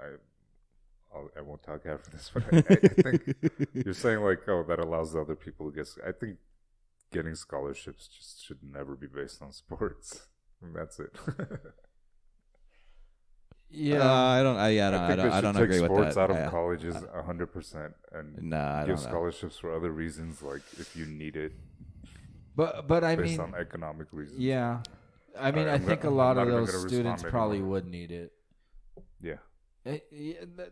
I won't talk after this, but I think you're saying like, that allows the other people to get. I think getting scholarships just should never be based on sports. And that's it. I don't take agree with sports that. out of colleges 100% and I give don't know. scholarships for other reasons, like if you need it. But I based mean, on economic reasons. yeah. I mean, I think a lot of those students probably would need it. Yeah.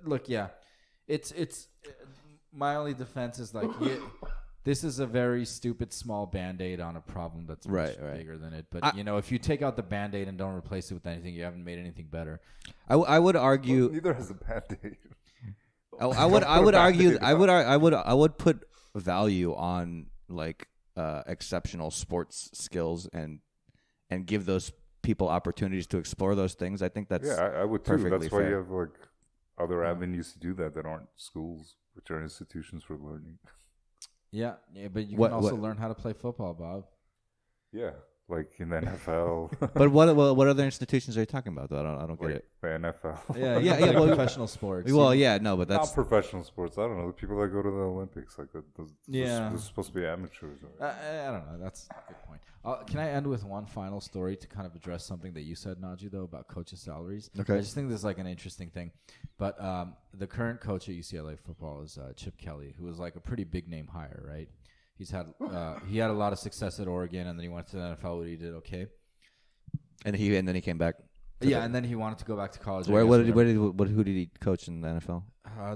Look, yeah. It's my only defense is like this is a very stupid small Band-Aid on a problem that's much bigger than it. But if you take out the Band-Aid and don't replace it with anything, you haven't made anything better. I would argue neither has a Band-Aid. I would argue I would put value on like exceptional sports skills and give those people opportunities to explore those things. I think that's I would too. That's why fair. you have like other avenues to do that aren't schools, which are institutions for learning. Yeah, but you can also learn how to play football, Bob. Yeah, like in the NFL. But what other institutions are you talking about? Though I don't get it. The NFL. Yeah. Professional sports. Well, yeah, no, but that's not professional sports. I don't know the people that go to the Olympics. Like they're supposed to be amateurs. I don't know. That's a good point. Can I end with one final story to kind of address something that you said, Najee, though, about coaches' salaries? Okay. I just think this is like an interesting thing. But the current coach at UCLA football is Chip Kelly, who was like a pretty big name hire, right? He had a lot of success at Oregon, and then he went to the NFL where he did okay. And then he came back. And then he wanted to go back to college. Who did he coach in the NFL?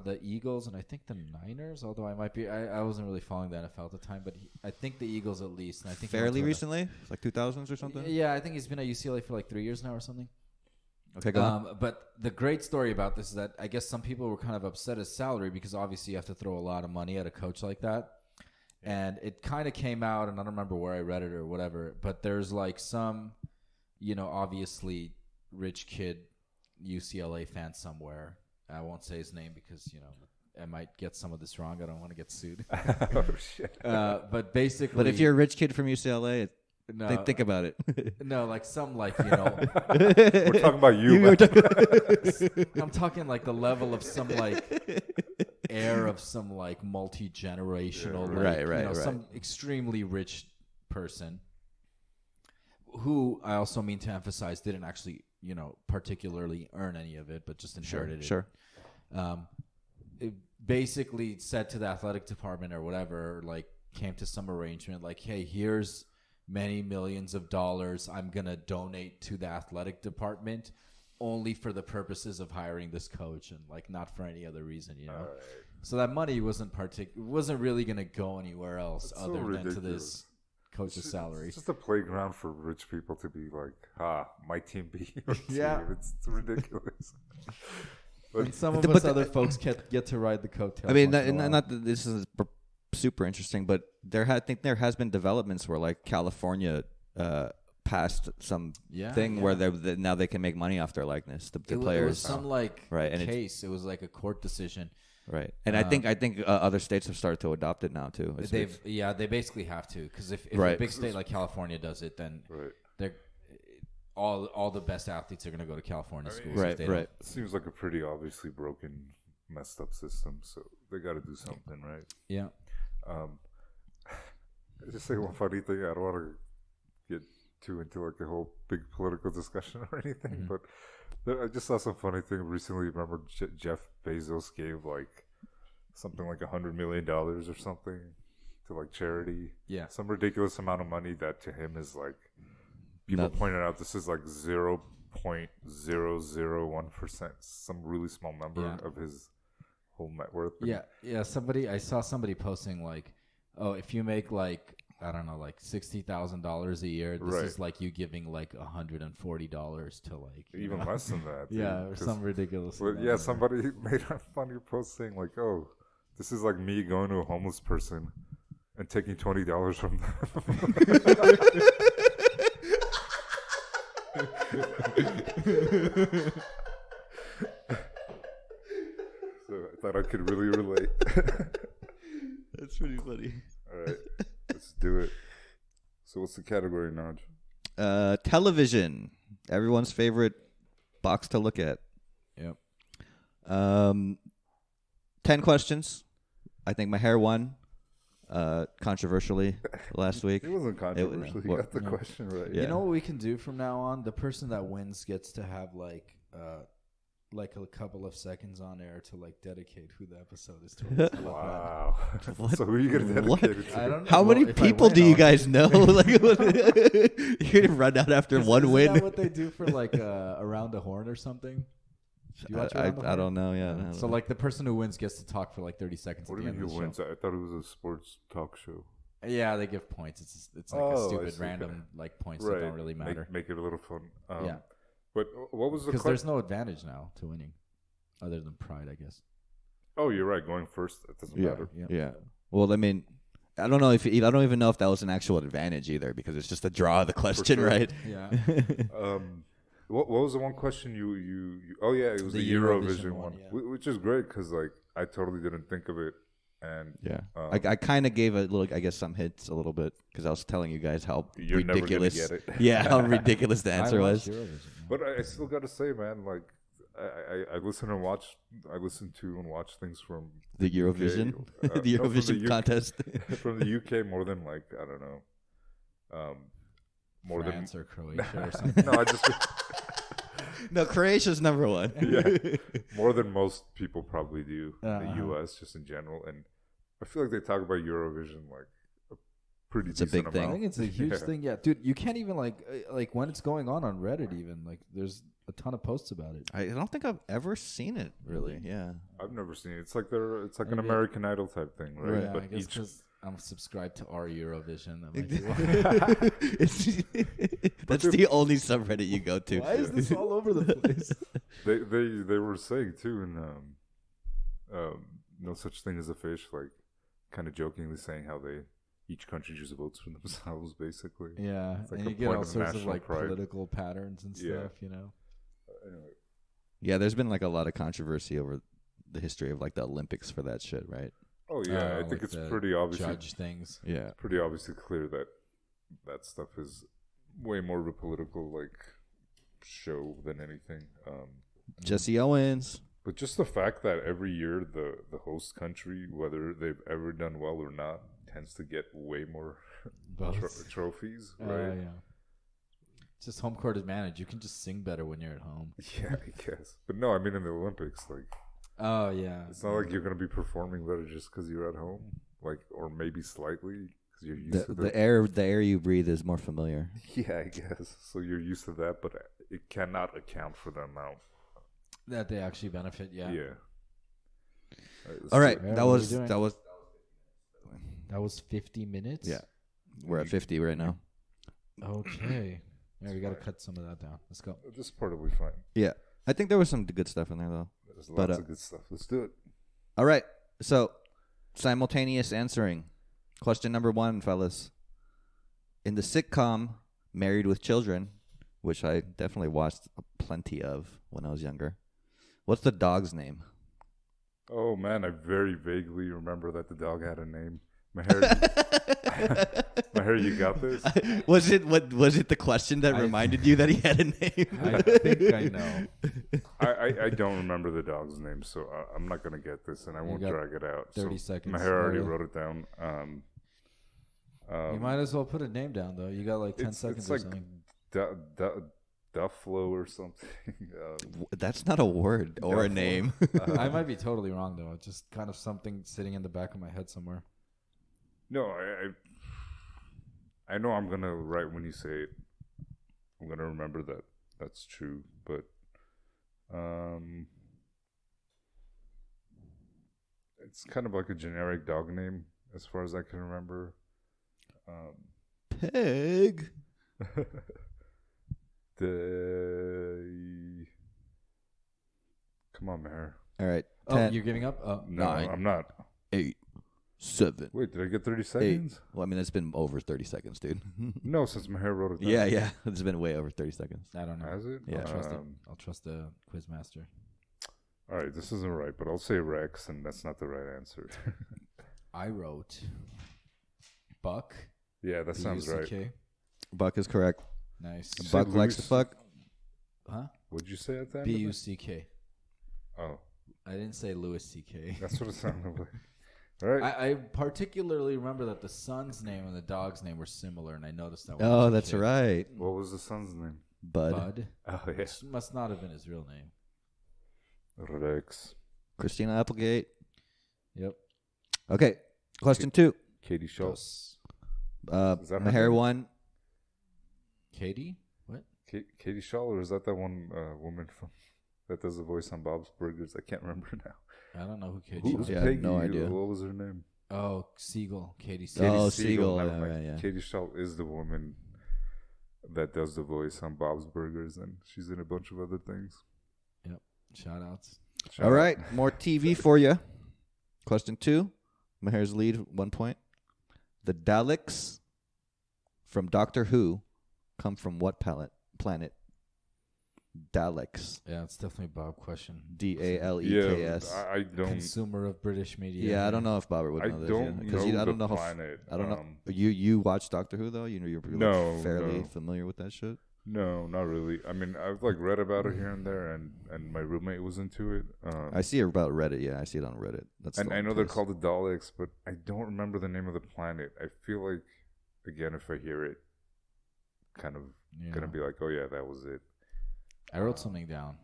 The Eagles and I think the Niners. Although I wasn't really following the NFL at the time, but I think the Eagles at least. And I think fairly recently, like 2000s or something. Yeah, I think he's been at UCLA for like 3 years now or something. Okay, go on. But the great story about this is that I guess some people were kind of upset at his salary because obviously you have to throw a lot of money at a coach like that. And it kind of came out, and I don't remember where I read it or whatever, but there's like some, obviously rich kid UCLA fan somewhere. I won't say his name because, I might get some of this wrong. I don't want to get sued. Oh, shit. But basically. But if you're a rich kid from UCLA, think about it. No, like some We're talking about you. I'm talking like the level of some like heir of some like multi-generational, some extremely rich person who I also mean to emphasize didn't actually, particularly earn any of it, but just inherited it. Sure. It basically said to the athletic department or whatever, like came to some arrangement like, hey, here's many millions of dollars I'm going to donate to the athletic department only for the purposes of hiring this coach and like not for any other reason, Right. So that money wasn't really going to go anywhere else than to this coach's salary. It's just a playground for rich people to be like, my team beat your team. It's ridiculous. And some of us other folks get to ride the coattails. I mean, not that this is super interesting, but I think there has been developments where like California passed some thing where now they can make money off their likeness. The players, it was some case. It was like a court decision, right? And I think other states have started to adopt it now too. They basically have to because if a big state like California does it, then they're all the best athletes are going to go to California schools. Right. It seems like a pretty obviously broken, messed up system. So they got to do something, right? Yeah. I just say one funny thing. I don't want to get too into like a whole big political discussion or anything, but I just saw some funny thing recently. Remember Jeff Bezos gave like something like $100 million or something to like charity. Yeah. Some ridiculous amount of money that to him is like, people pointed out this is like 0.001%, some really small number of his whole net worth. Yeah. I saw somebody posting like, oh, if you make like, I don't know, like $60,000 a year, this is like you giving like $140 to like even less than that. Yeah, or some ridiculous. Somebody made a funny post saying like, oh, this is like me going to a homeless person and taking $20 from them. So I thought I could really relate. That's pretty funny. All right, let's do it. So what's the category, Naj? Television. Everyone's favorite box to look at. Yep. 10 questions. I think my hair won controversially last week. It wasn't controversial. He got the question right. Yeah. You know what we can do from now on? The person that wins gets to have like like a couple of seconds on air to like dedicate who the episode is towards. Wow. What? So who are you gonna What? dedicate it to? I don't know. How many If I people win, do you I'll- guys know? Like, you're gonna run out after one Isn't win. that what they do for like around the horn or something? Do you watch Around the I Horn? don't know. Yeah. I don't So know. like the person who wins gets to talk for like 30 seconds. What at do the you end mean of who the wins? I thought it was a sports talk show. show. Yeah, they give points. It's like Oh, a I stupid see. random like points that Right. don't really matter. Make it a little fun. Yeah. But what was the Because question? there's no advantage now to winning, other than pride, I guess. Oh, you're right. Going first, it doesn't matter. Yeah. Well, I mean, I don't know if I don't even know if that was an actual advantage either, because it's just a draw of the question, sure. right? Yeah. What was the one question you oh yeah, it was The the Eurovision Eurovision one, one, yeah. which is great because like I totally didn't think of it, and Yeah. Um, I kind of gave a little, I guess, some hints a little bit because I was telling you guys how You're never gonna ridiculous. get it. Yeah, how ridiculous the answer I was. watched Eurovision, yeah. but I still gotta say, man, like I listen to and watch things from The Eurovision, UK, the no, from Eurovision the contest. from the UK more than like I don't know, more France than or Croatia or something. no, I just No, Croatia's number one. yeah, more than most people probably do in Uh-huh. the U.S. just in general, and I feel like they talk about Eurovision like a pretty It's a decent big thing. I amount. think it's a huge Yeah. thing. Yeah, dude, you can't even like when it's going on Reddit. Even like there's a ton of posts about it. I don't think I've ever seen it. Really? Yeah. I've never seen it. It's like it's like an Maybe. American Idol type thing, right? Yeah, But I guess each because I'm subscribed to our Eurovision. That might be why. That's the only subreddit you go to. Why is this all over the place? they were saying too in no such thing as a fish, like kind of jokingly saying how each country just votes for themselves, basically. Yeah, It's like and a you get point all of sorts of national like pride. political patterns and Yeah. stuff. You know. Anyway, Yeah, there's been like a lot of controversy over the history of like the Olympics for that shit, right? oh yeah, I like think it's the pretty obviously judge things. Yeah. pretty obviously clear that that stuff is way more of a political like show than anything. Jesse Owens. But just the fact that every year the host country, whether they've ever done well or not, tends to get way more Both. trophies, right? Yeah. Just home court advantage. You can just sing better when you're at home. Yeah, I guess. But no, I mean in the Olympics, like Oh yeah. it's not like you're gonna be performing better just because you're at home, like or maybe slightly because you're used to The air you breathe is more familiar. Yeah, I guess. So you're used to that, but it cannot account for the amount. That they actually benefit. Yeah. All right, Yeah, that what are was we doing? that was. That was 50 minutes. Yeah, we're at 50 right now. Okay. Yeah, we got to cut some of that down. Let's go. This part will be fine. Yeah, I think there was some good stuff in there though. There's But, lots of good stuff. Let's do it. All right, so simultaneous answering. Question number 1, fellas. In the sitcom Married with Children, which I definitely watched plenty of when I was younger, what's the dog's name? Oh man, I very vaguely remember that the dog had a name. Maher, Maher, you got this? Was it the question that reminded you that he had a name? I think I know. I don't remember the dog's name, so I'm not gonna get this, and I won't got drag it out. 30 so seconds. Maher already Okay. wrote it down. You might as well put a name down, though. You got like 10 seconds it's or like something. Dufflo or something. That's not a word or a Dufflo. name. I might be totally wrong, though. It's just kind of something sitting in the back of my head somewhere. No, I know I'm gonna right when you say it. I'm gonna remember that that's true, but it's kind of like a generic dog name as far as I can remember. Pig. Come on, Maher. All right. Oh, 10, you're giving up? Oh, No, 9. I'm not. 8, 7, Wait, did I get 30 8. seconds? Well, I mean, it's been over 30 seconds, dude. No, since Maher wrote it down. yeah. It's been way over 30 seconds. I don't know. Has it? Yeah. I'll trust the quiz master. All right, this isn't right, but I'll say Rex, and that's not the right answer. I wrote Buck. Yeah, that sounds right. B-U-C-K. Buck is correct. Nice. Say Buck likes to Louis- fuck. Huh? What'd you say at that? B-U-C-K. Oh, I didn't say Louis C.K. that's what it sounded like. All right. I particularly remember that the son's name and the dog's name were similar, and I noticed that. when I Oh, was a that's kid. right. What was the son's name? Bud. Bud. Oh, yeah. Which must not have been his real name. Rex. Christina Applegate. Yep. Okay. Question 2. Katie Schultz. Is that her Maher name? won. Katie? What? Katie Schultz, or is that one woman from that does the voice on Bob's Burgers? I can't remember now. I don't know who Katie Who's is. Yeah, Peggy? no idea. What was her name? Oh, Siegel. Katie Katie Siegel. Oh, Siegel, Siegel, never yeah, mind. right, yeah. Katie Schultz is the woman that does the voice on Bob's Burgers, and she's in a bunch of other things. Yep. Shout outs. All right. More TV for you. Question 2. Maher's lead, 1 point. The Daleks from Doctor Who come from what planet? Daleks. Yeah, it's definitely a Bob question. Daleks. Yeah, I don't. Consumer of British media. Yeah, I don't know if Bobber would I know this. don't Because know I don't the know planet. I don't know. You watch Doctor Who though? You know you're No, fairly no. familiar with that shit. No, not really. I mean, I've like read about it here and there, and my roommate was into it. I see it about Reddit. Yeah, I see it on Reddit. That's And the I only know they're place. called the Daleks, but I don't remember the name of the planet. I feel like, again, if I hear it, kind of Yeah. gonna be like, oh yeah, that was it. I wrote something down.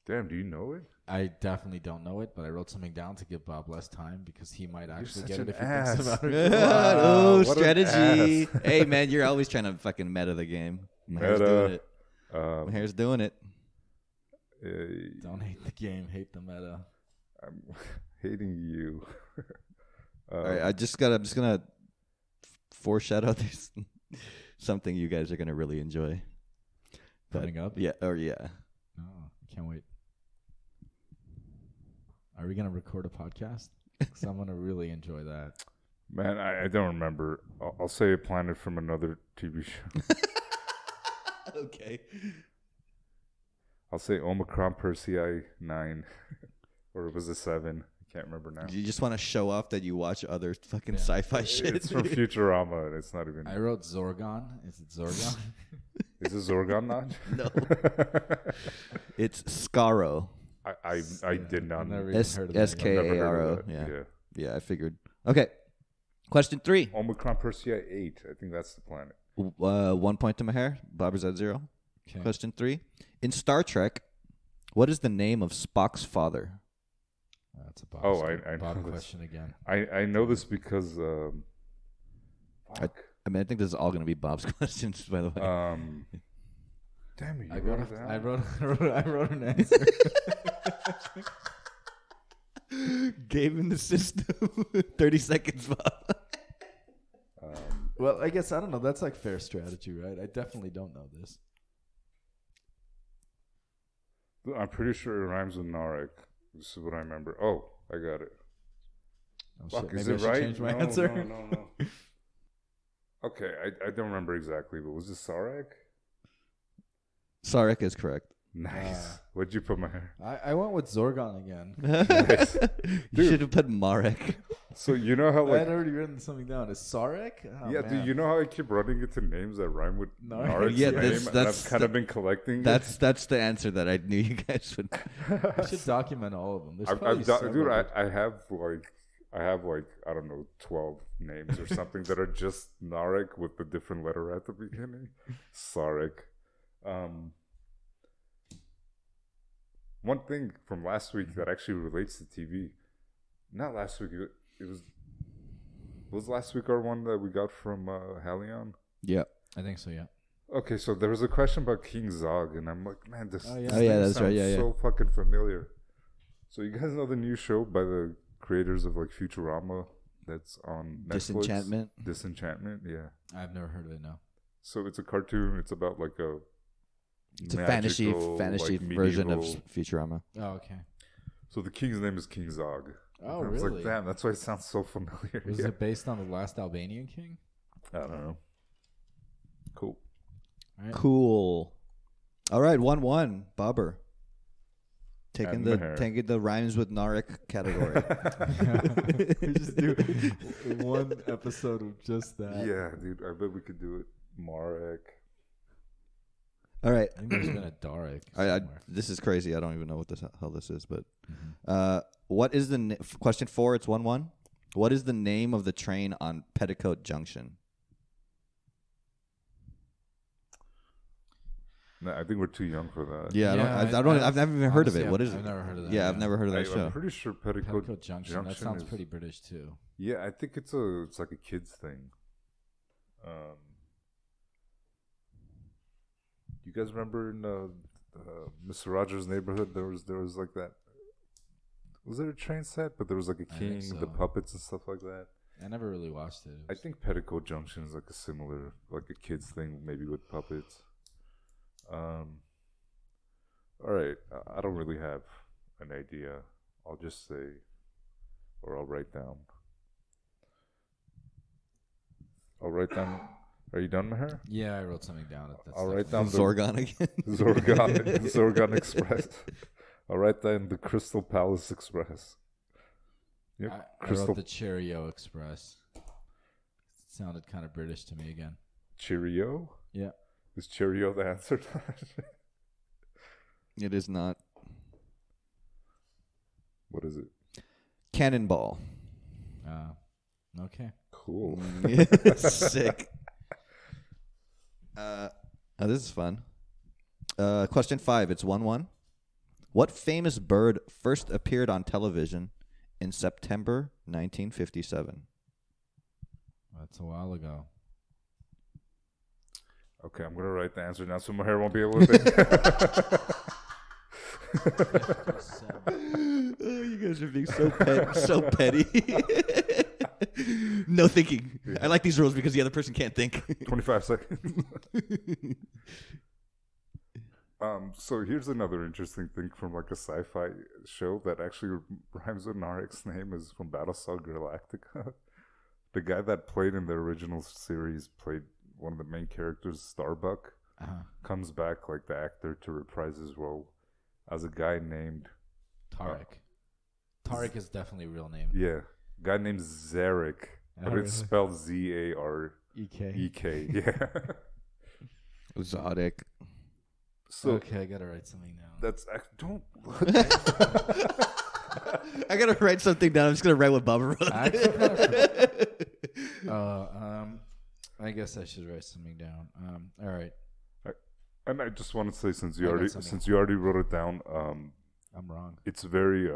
Damn, do you know it? I definitely don't know it, but I wrote something down to give Bob less time because he might actually such get an it if he ass. thinks about it. Oh, what an strategy. ass. Hey man, you're always trying to fucking meta the game. Maher's Meta. doing it. Um, Maher's doing it. Don't hate the game, hate the meta. I'm hating you. All right, I'm just gonna foreshadow this something you guys are gonna really enjoy. Coming up? Yeah. Or yeah. No, I can't wait. Are we going to record a podcast? Because I'm going to really enjoy that. Man, I don't remember. I'll say a planet from another TV show. Okay. I'll say Omicron Persei 9. Or it was a 7. I can't remember now. You just want to show off that you watch other fucking Yeah. sci-fi shit. It's from Futurama, and it's not even. I wrote Zorgon. Is it Zorgon? Is it Zorgon not? No. It's Skaro. I did not. Never even heard of that. S K I've never A R heard O. of that. Yeah. Yeah, I figured. Okay. Question 3. Omicron Persei 8. I think that's the planet. 1 point to Maher. Bobber's at 0. Okay. Question 3. In Star Trek, what is the name of Spock's father? That's a Bob, Oh, I Bob know this. question again. I know this because. Fuck. I mean, I think this is all going to be Bob's questions, by the way. Damn it! I You wrote, wrote it down. I wrote an answer. Gave him the system. 30 seconds, Bob. Well, I guess, I don't know. That's like fair strategy, right? I definitely don't know this. I'm pretty sure it rhymes with Narek. This is what I remember. Oh, I got it. Oh, Fuck, shit. is Maybe it I should right? change my No, answer. No. Okay, I don't remember exactly, but was it Sarek? Sarek is correct. Nice. What'd you put my hair? I went with Zorgon again. Nice. You should have put Marek. So you know how I had like already written something down. Is Sarek? Oh, yeah, man. dude, you know how I keep running into names that rhyme with Narek. Narek's Yeah, name, that's- and that's I've kind of been collecting. That's the answer that I knew you guys would. We should document all of them. There's I've probably dude, several. I have like I don't know 12 names or something that are just Narek with the different letter at the beginning. Sarek. One thing from last week that actually relates to TV. Not last week. It was last week our one that we got from Halion. Yeah. I think so, yeah. Okay, so there was a question about King Zog, and I'm like, man, this, Oh, yeah. this Oh, yeah, thing that's right, sounds yeah. so fucking familiar. So you guys know the new show by the creators of like Futurama that's on Netflix? Disenchantment. Disenchantment, yeah. I've never heard of it, no. So it's a cartoon. It's about like a It's a magical, fantasy like, version of medieval- Futurama. Oh, okay. So the king's name is King Zog. Oh, I was really? like, damn, that's why it sounds so familiar. Was Yeah. it based on the last Albanian king? I don't know. Cool. All right. Cool. All right, 1-1. Bobber. Taking And the rhymes with Narek category. We just do one episode of just that. Yeah, dude, I bet we could do it. Marek. All right. I think there's been a Darek I, somewhere. this is crazy. I don't even know what the hell this is, but Mhm. what is the question 4? It's 1-1. What is the name of the train on Petticoat Junction? No, I think we're too young for that. Yeah, I've never even heard of it. What is it? I've never heard of that. Yeah, I've never heard of that show. I'm pretty sure Petticoat Junction. That sounds pretty British too. Yeah, I think it's like a kids thing. You guys remember in Mr. Rogers' Neighborhood? There was like that. Was there a train set? But there was like a king, the puppets and stuff like that. I never really watched it. I think Petticoat Junction is like a similar, like a kids thing, maybe with puppets. All right, I don't really have an idea. I'll just say, or I'll write down. Are you done, Maher? Yeah, I wrote something down. I'll write down Zorgon again. Zorgon Express. I'll write down the Crystal Palace Express. Yep. I wrote the Cheerio Express. It sounded kind of British to me again. Cheerio? Yeah. Is Cheerio the answer to that? It is not. What is it? Cannonball. Okay. Cool. Sick. This is fun. Question 5. It's 1-1. What famous bird first appeared on television in September 1957? That's a while ago. Okay, I'm going to write the answer now so my hair won't be able to think. You guys are being so petty. No thinking. Yeah. I like these rules because the other person can't think. 25 seconds. So here's another interesting thing from like a sci-fi show that actually rhymes with Narek's name is from Battlestar Galactica. The guy that played in the original series played one of the main characters, Starbuck, comes back like the actor to reprise his role as a guy named Tarek. Tarek is definitely a real name. Yeah, guy named Zarek, but it's spelled Zarek. Yeah. Exotic. So, okay, I gotta write something down. Don't. I gotta write something down. I'm just gonna write what Bubba wrote. I guess I should write something down. All right. And I just want to say, since you already wrote it down, I'm wrong. It's very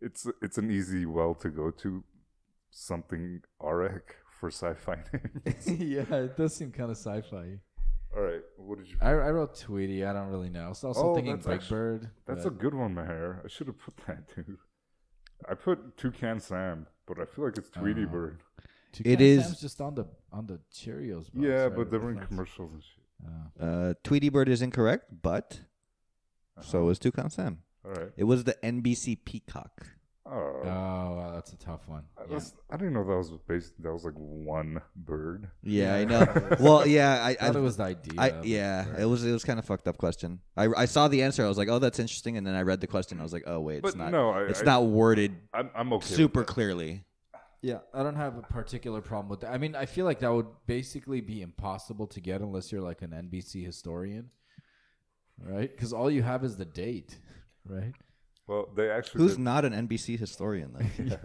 it's an easy well to go to, something Arek for sci-fi names. Yeah, it does seem kind of sci-fi. All right, what did you? I wrote Tweety. I don't really know. I was also thinking Big Bird. That's a good one, Maher. I should have put that too. I put Toucan Sam, but I feel like it's Tweety Bird. Toucan Sam's just on the Cheerios box. Yeah, right? But they're in commercials and shit. Tweety Bird is incorrect, but so is Toucan Sam. All right. It was the NBC Peacock. Oh, wow, that's a tough one. I didn't know that was that was like one bird. Yeah, I know. Well, yeah, I thought it was the idea. It was kind of fucked up question. I saw the answer. I was like, oh, that's interesting, and then I read the question. I was like, oh wait, it's not. No, it's not worded. I'm okay. Super clearly. Yeah, I don't have a particular problem with that. I mean, I feel like that would basically be impossible to get unless you're like an NBC historian, right? Because all you have is the date, right? Well, they actually... Who's not an NBC historian, though? Yeah.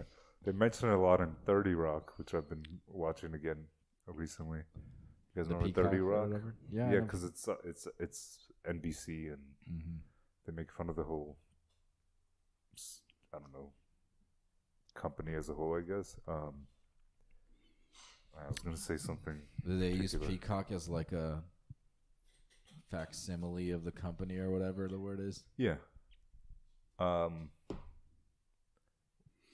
They mention it a lot in 30 Rock, which I've been watching again recently. You guys remember 30 Rock? Yeah, because it's NBC, and they make fun of the whole, I don't know, company as a whole, I guess. I was going to say something. Do they use Peacock as like a facsimile of the company or whatever the word is? Yeah.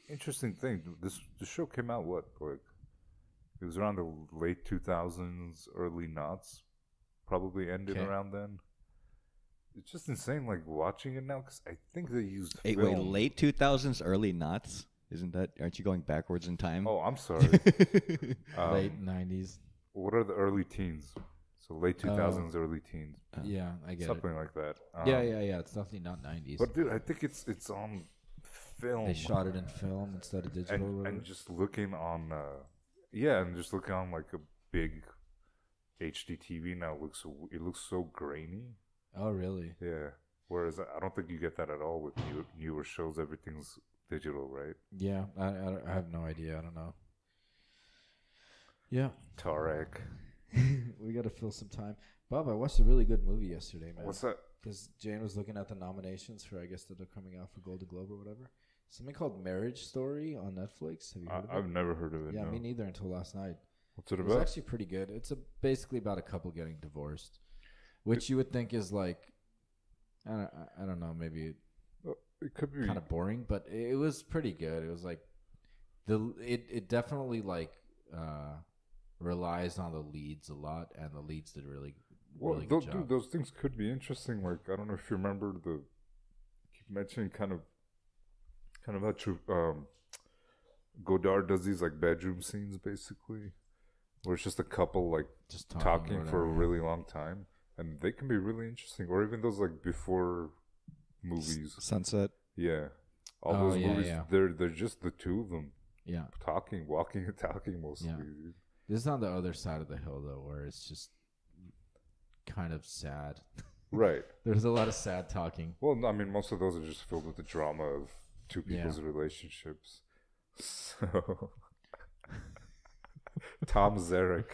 Interesting thing. The show came out it was around the late 2000s, early noughts. Probably ended around then. It's just insane, like watching it now, because I think they used film. Wait, late 2000s, early noughts? Aren't you going backwards in time? Oh, I'm sorry. Late 90s. What are the early teens? So late 2000s, early teens. Yeah, I get something like that. Yeah. It's definitely not 90s. But dude, I think it's on film. They shot it in film instead of digital. And just looking on, like a big HD TV now it looks so grainy. Oh, really? Yeah. Whereas I don't think you get that at all with newer shows. Everything's digital, right? Yeah, I have no idea. I don't know. Yeah. Tarek. We got to fill some time. Bob, I watched a really good movie yesterday, man. What's that? Because Jane was looking at the nominations for, I guess, that are coming out for Golden Globe or whatever. Something called Marriage Story on Netflix. Have you heard of it? I've never heard of it. Yeah, no. me neither until last night. What's it It was about? actually pretty good. It's basically about a couple getting divorced, which you would think is like, I don't know, maybe It could be kind of boring, but it was pretty good. It was like it definitely like relies on the leads a lot, and the leads did really good job. Dude, those things could be interesting. Like, I don't know if you remember keep mentioning kind of how true Godard does these like bedroom scenes basically, where it's just a couple like Just talking for a whatever, really long time, and they can be really interesting. Or even those like before movies. Sunset. Yeah, all Oh, those yeah, movies. yeah. They're just the two of them yeah. talking, walking, and talking mostly. Yeah. Dude. This is on the other side of the hill though, where it's just kind of sad. Right. There's a lot of sad talking. Well, no, I mean, most of those are just filled with the drama of two Yeah. people's relationships. So, Tom Zarek.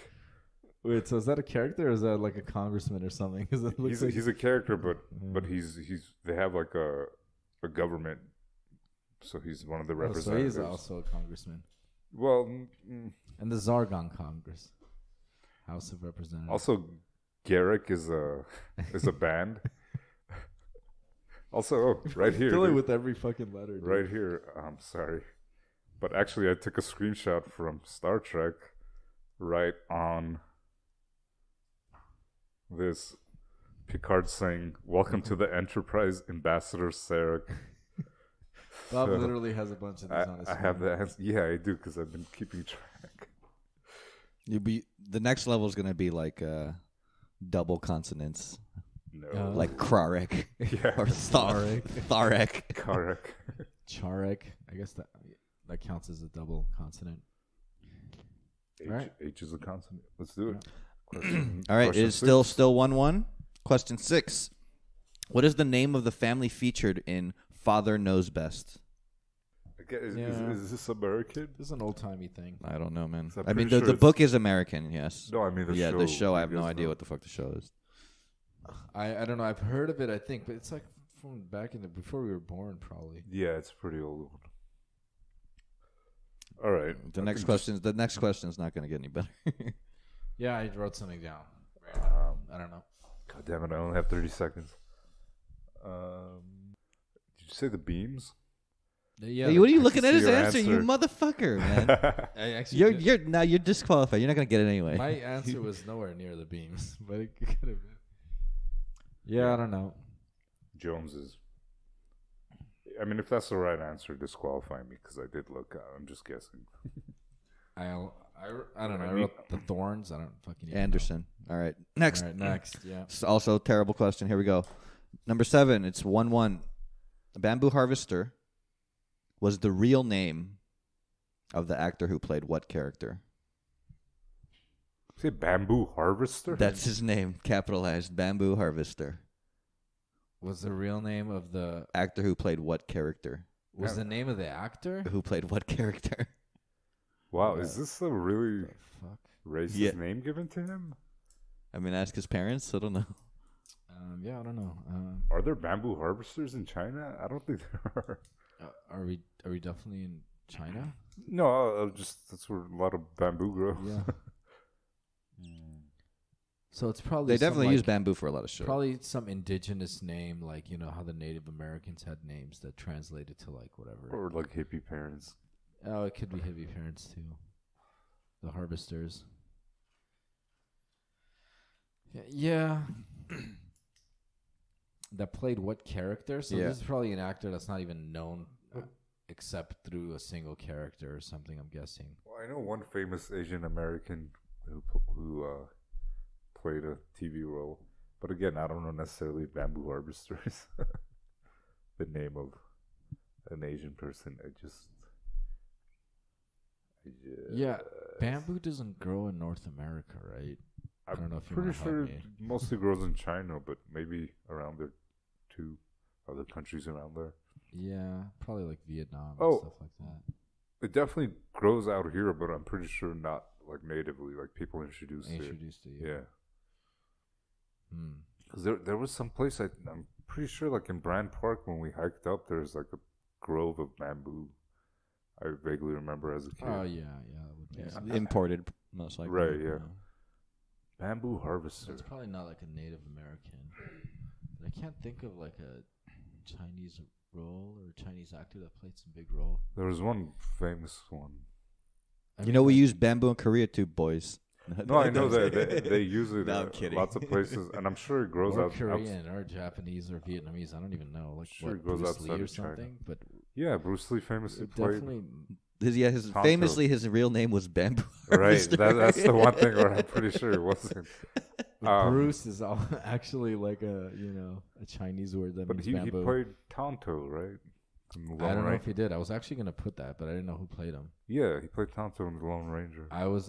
Wait, so is that a character or is that like a congressman or something? Because it looks like He's a character, but he's they have like a government, so he's one of the so representatives. he's also a congressman. Well, And the Zargon Congress, House of Representatives. also Garrick is a band. Also, right here, Fill it dude. with every fucking letter. Dude. Right here. I'm sorry. But actually, I took a screenshot from Star Trek right on this. Picard saying, "Welcome to the Enterprise, Ambassador Sarek." Bob So, literally has a bunch of these on his I have that. Yeah, I do, because I've been keeping track. The next level is gonna be like double consonants, No. like Krarek Yeah. or Tharek. Correct. Charek. I guess that counts as a double consonant. Right. H is a consonant. Let's do it. Question, All right, question it is six. still 1-1. Question 6. What is the name of the family featured in Father Knows Best? Okay, Yeah. is this American? This is an old timey thing. I don't know, man. So I'm I mean, pretty the sure it's- book is American, yes. No, I mean the yeah, show. the show. I have You no guys idea know. what the fuck the show is. I don't know. I've heard of it. I think, but it's like from back in before we were born, probably. Yeah, it's a pretty old one. All right. The next question is not going to get any better. Yeah, I wrote something down. I don't know. God damn it! I only have 30 seconds. Did you say the beams? Yeah. Hey, what are you I looking can at his see your answer, you answer. mother?fucker, man. I actually you're disqualified. You're not going to get it anyway. my answer was nowhere near the beams, but it could have been. Yeah, I don't know. Jones's. I mean, if that's the right answer, disqualify me, because I did look. I'm just guessing. I don't know. I wrote the Thorns. I don't fucking even Anderson. All right. Next. Know. All right, next. Yeah. It's also a terrible question. Here we go. Number 7. It's 1-1. Bamboo Harvester was the real name of the actor who played what character? Say bamboo harvester. That's his name, capitalized. Bamboo Harvester. Was the real name of the Actor who played what character? was the name of the actor? Who played what character? Wow, is this a really Fuck. racist Yeah. name given to him? I mean, ask his parents. I don't know. Yeah, I don't know. Are there bamboo harvesters in China? I don't think there are. Are we definitely in China? No, that's where a lot of bamboo grows. Yeah. So it's probably They definitely some, use like, bamboo for a lot of shit. probably some indigenous name, like you know how the Native Americans had names that translated to like whatever. Or like hippie parents. Oh, it could be hippie parents too. The harvesters. Yeah. That played what character? So Yeah. this is probably an actor that's not even known except through a single character or something, I'm guessing. Well, I know one famous Asian American who played a TV role, but again, I don't know necessarily bamboo harvesters. The name of an Asian person. Yeah, bamboo doesn't grow in North America, right? I don't know if you pretty wanna help sure me. it mostly grows in China, but maybe around there too. Other countries around there. Yeah, probably like Vietnam and Oh. stuff like that. It definitely grows out here, but I'm pretty sure not like natively, like people introduced it. Yeah. Because there was some place I'm pretty sure, like in Brand Park, when we hiked up, there's like a grove of bamboo. I vaguely remember as a kid. Oh yeah. Imported, most likely. Right. Yeah. Bamboo harvester. It's probably not like a Native American. But I can't think of like a Chinese role or a Chinese actor that played some big role. There was one famous one. We use bamboo in Korea too, boys. No, I know that they use it No, I'm kidding. lots of places, and I'm sure it grows out. Korean or Japanese or Vietnamese. I don't even know. Like Sure, what, it grows Bruce outside Lee or of China. something. But Yeah, Bruce Lee famously played. definitely. Famously, his real name was Bamboo. Right, Harvester. that's the one thing where I'm pretty sure it wasn't. Bruce is actually like a Chinese word that But means he bamboo. played Tonto, right? In the I Lone don't know Ranger. if he did. I was actually gonna put that, but I didn't know who played him. Yeah, he played Tonto in the Lone Ranger. I was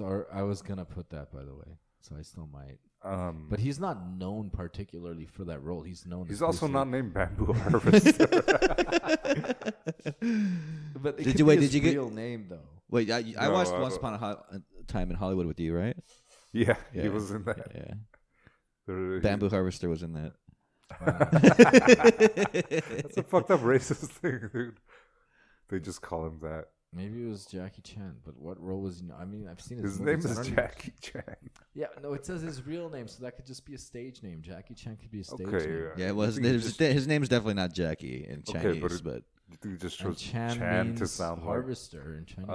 gonna put that, by the way, so I still might. But he's not known particularly for that role. He's known. He's as also Bruce not Lee. named Bamboo Harvester. But it Did could you- be wait, his did you get- real name though? Wait, I No, watched Once Upon a Time in Hollywood with you, right? Yeah, he was in that. Yeah. There- Bamboo Harvester was in that. That's a fucked up racist thing, dude. They just call him that. Maybe it was Jackie Chan, but what role was he? I mean, I've seen His movies. name I is don't even- Jackie Chan. Yeah, no, it says his real name, so that could just be a stage name. Jackie Chan could be a stage Okay, name. yeah. Yeah, it was. I think His name's definitely not Jackie in Okay, Chinese, but but You think it just And chose Chan, Chan means to sound like? harvester in Chinese,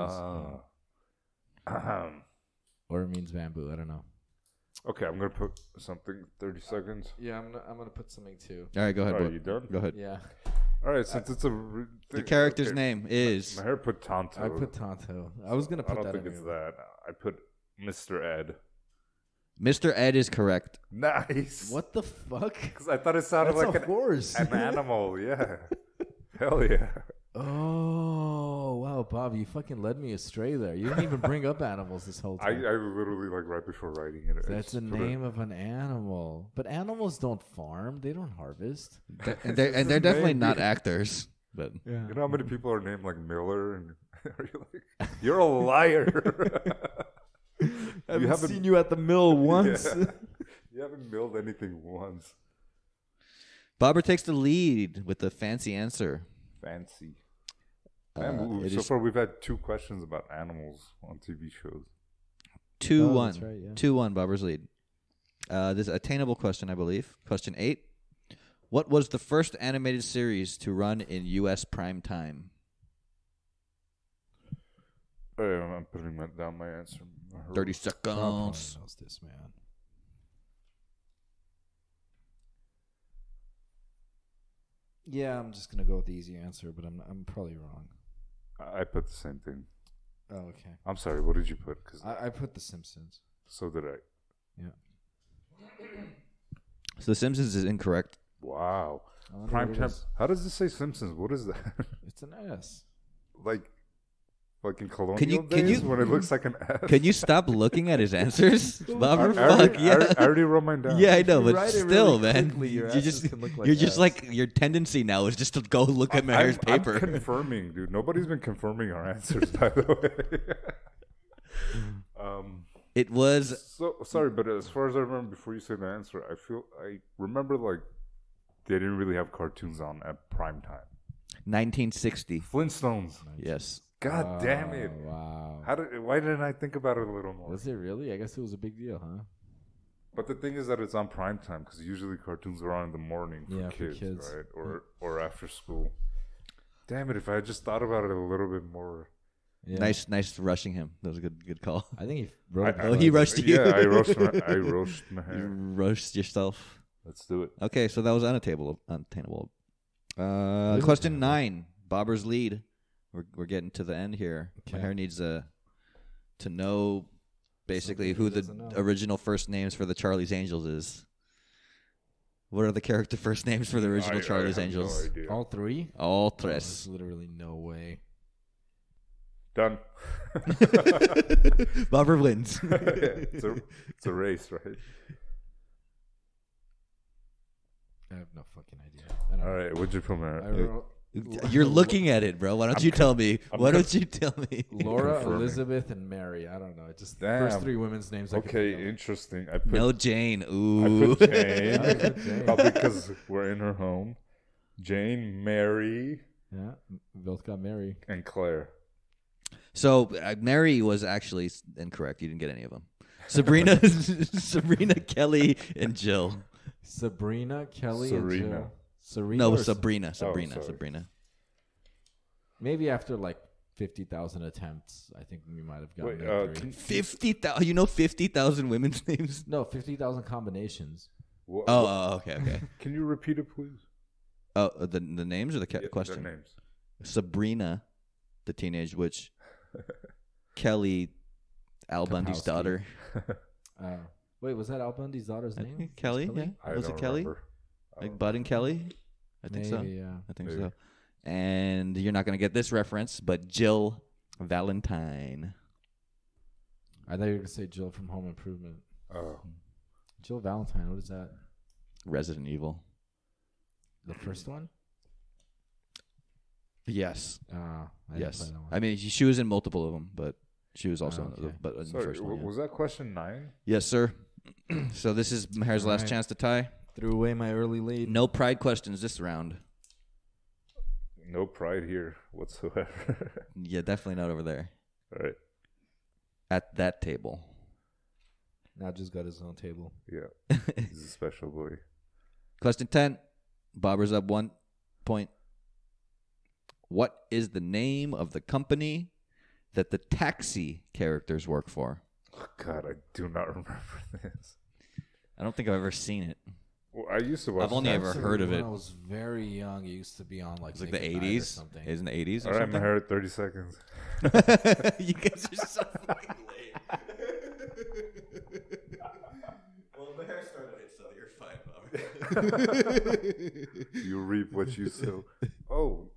or it means bamboo. I don't know. Okay, I'm gonna put something. 30 seconds. Yeah, I'm gonna put something too. all right, go ahead. Are Bo. you done? Go ahead. Yeah, All right, since it's The character's name is. My hair put Tonto. I put Tonto. I was gonna I put don't that. think it's anyway. that. I put Mr. Ed. Mr. Ed is correct. Nice. What the fuck? Because I thought it sounded That's like a horse. an animal. Yeah. Hell yeah. Oh wow, Bob, you fucking led me astray there. You didn't even bring up animals this whole I time. literally, like, right before writing it. I That's just the put it- name of an animal, but animals don't farm. They don't harvest. And they're definitely not actors. But Yeah. You know how many people are named like Miller? And are you like, you're a liar. I haven't- seen you at the mill once. Yeah. You haven't milled anything once. Bobber takes the lead with the fancy answer. Fancy. Man, it so is far we've had 2 questions about animals on TV shows. 2-1. that's right, yeah. 2-1, Bobber's lead. This is an attainable question, I believe. Question 8. What was the first animated series to run in U.S. prime time? I'm putting down my answer. 30 Bob probably seconds. knows this, man. Yeah, I'm just gonna go with the easy answer, but I'm probably wrong. I put the same thing. Oh, okay. I'm sorry, what did you put? 'Cause I put The Simpsons. so did I. Yeah. So The Simpsons is incorrect. Wow. I wonder Prime what it time. is. How does this say Simpsons? What is that? It's an S. like in colonial Can you- days when it looks like an S? Can you stop looking at his answers? Bobber, I already, fuck, yeah. I already wrote mine down. Yeah, I know, you but write it still, really man. quickly, your You asses just, can look like you're just S. like, your tendency now is just to go look at Maher's I'm paper. confirming, dude. Nobody's been confirming our answers, by the way. It was So sorry, but as far as I remember, before you say the answer, I remember like they didn't really have cartoons on at prime time. 1960. Flintstones. Yes. God damn it! Wow. Why didn't I think about it a little more? Was it really? I guess it was a big deal, huh? But the thing is that it's on prime time because usually cartoons are on in the morning for, Yeah, for kids, kids. right? Or after school. Damn it! If I had just thought about it a little bit more. Yeah. Nice rushing him. That was a good call. I think he wrote. Oh, he rushed you. Yeah, I roast my You hair. roast yourself. Let's do it. Okay, so that was unattainable. Question 9. Bobber's lead. We're getting to the end here. Okay. Maher needs to know basically Something who he the doesn't know. original first names for the Charlie's Angels is. What are the character first names for the original Charlie's I have Angels? No idea. All 3? All There's tres. literally no way. Done. Bobber wins. it's a race, right? I have no fucking idea. I don't All know. right, what'd you put, I man? wrote You're looking at it, bro. Why don't you tell me? Why don't you tell me? Laura, Elizabeth, and Mary. I don't know. Just the first three women's names. Okay, interesting. No Jane. Ooh. I put Jane. Probably because we're in her home. Jane, Mary. Yeah, both got Mary. And Claire. So Mary was actually incorrect. You didn't get any of them. Sabrina, Sabrina, Kelly, and Jill. Sabrina, Kelly, Serena. and Jill. Serena. No, Sabrina. sorry. Sabrina. Maybe after like 50,000 attempts, I think we might have gotten it three. 50,000. You know 50,000 women's names? No, 50,000 combinations. Okay. Can you repeat it, please? Oh, the names or the question? The names. Sabrina, the teenage witch. Kelly, Al Bundy's daughter. Wait, was that Al Bundy's daughter's name? Kelly? Yeah. Was it Kelly? Like Bud and Kelly? I think so. Yeah. I think so. And you're not going to get this reference, but Jill Valentine. I thought you were going to say Jill from Home Improvement. Oh. Jill Valentine, what is that? Resident Evil. The first one? Yes. I yes. didn't play that one. I mean, she was in multiple of them, but she was also in okay. the Sorry, first one. Yeah. was that question 9? Yes, sir. So this is Maher's last chance to tie. Threw away my early lead. No pride questions this round. No pride here whatsoever. Yeah, definitely not over there. All right. At that table. Now just got his own table. Yeah. He's a special boy. Question 10. Bobber's up 1 point. What is the name of the company that the taxi characters work for? Oh, God, I do not remember this. I don't think I've ever seen it. Well, I used to watch. I've only ever heard of it. When I was very young, it used to be on like the 80s or something. Isn't the 80s? All right, Maher, 30 seconds. You guys are so fucking lame. Well, Maher started it, so you're fine, Bobber. You reap what you sow. Oh,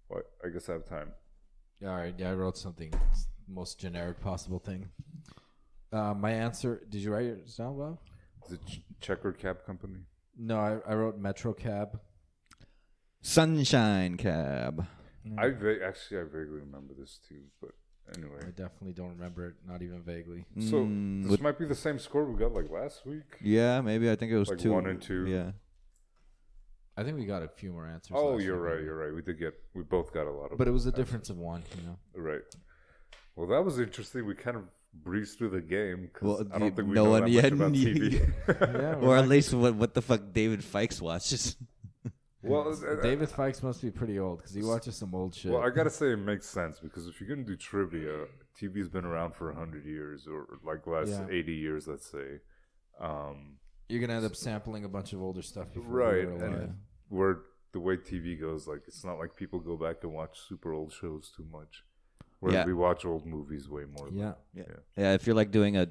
what? I guess I have time. All right, yeah, I wrote something most generic possible thing. My answer. Did you write it down, Bob? Is it Checker Cab Company? No, I wrote Metro Cab. Sunshine Cab. I vaguely remember this too, but anyway. I definitely don't remember it, not even vaguely. So this might be the same score we got like last week. Yeah, maybe. I think it was like 2. 1 and 2. Yeah. I think we got a few more answers. Oh, you're right. We both got a lot of. But it was a difference of 1, Right. Well, that was interesting. We kind of breezed through the game because I don't think we no know one that yet much about TV. Yeah, or at least what the fuck David Fikes watches. Well, David Fikes must be pretty old because he watches some old shit. Well, I gotta say it makes sense because if you're gonna do trivia, TV's been around for 100 years or like last 80 years, let's say. You're gonna end up sampling a bunch of older stuff before right? you're alive. And where the way TV goes, like it's not like people go back and watch super old shows too much. Whereas we watch old movies way more. Yeah. If you're like doing a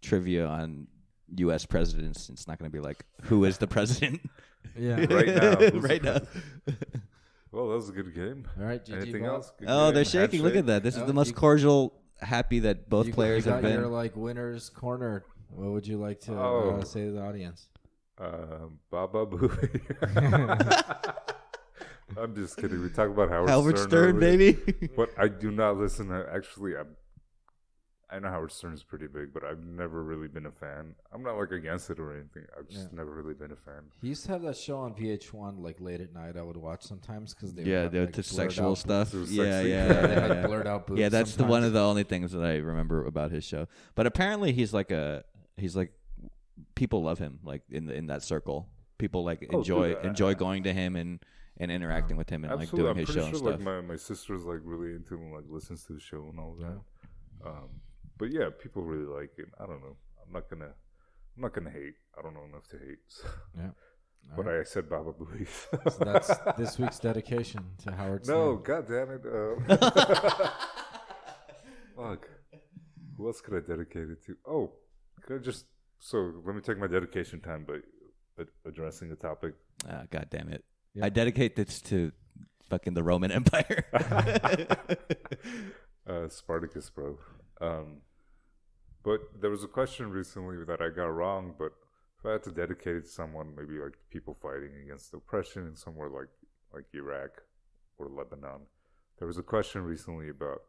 trivia on U.S. presidents, it's not going to be like who is the president. Yeah, right now. Well, that was a good game. All right, GG anything Bob. else? Good Oh, game. they're shaking. Look at that. This is the most cordial, happy that both players have been. Your like winners corner. What would you like to say to the audience? Baba Booey. I'm just kidding. We talk about Howard Stern, baby. But I do not listen to. Actually, I know Howard Stern is pretty big, but I've never really been a fan. I'm not like against it or anything. I've just never really been a fan. He used to have that show on VH1 like late at night. I would watch sometimes because they would have sexual stuff. Yeah. Blurred out boobs. Yeah, that's sometimes. one of the only things that I remember about his show. But apparently, he's like people love him like in that circle. People like enjoy going to him and interacting with him and like doing his show and stuff. Like my sister's like really into him, like listens to the show and all that. But yeah, people really like it. I don't know. I'm not gonna hate. I don't know enough to hate. So. Yeah. But right. I said Baba Booey. So that's this week's dedication to Howard Stern. No, God damn it. Fuck. Who else could I dedicate it to? Oh, could I just... So let me take my dedication time by addressing the topic. God damn it. Yeah. I dedicate this to fucking the Roman Empire. Spartacus, bro. But there was a question recently that I got wrong, but if I had to dedicate it to someone, maybe like people fighting against oppression in somewhere like like Iraq or Lebanon. There was a question recently about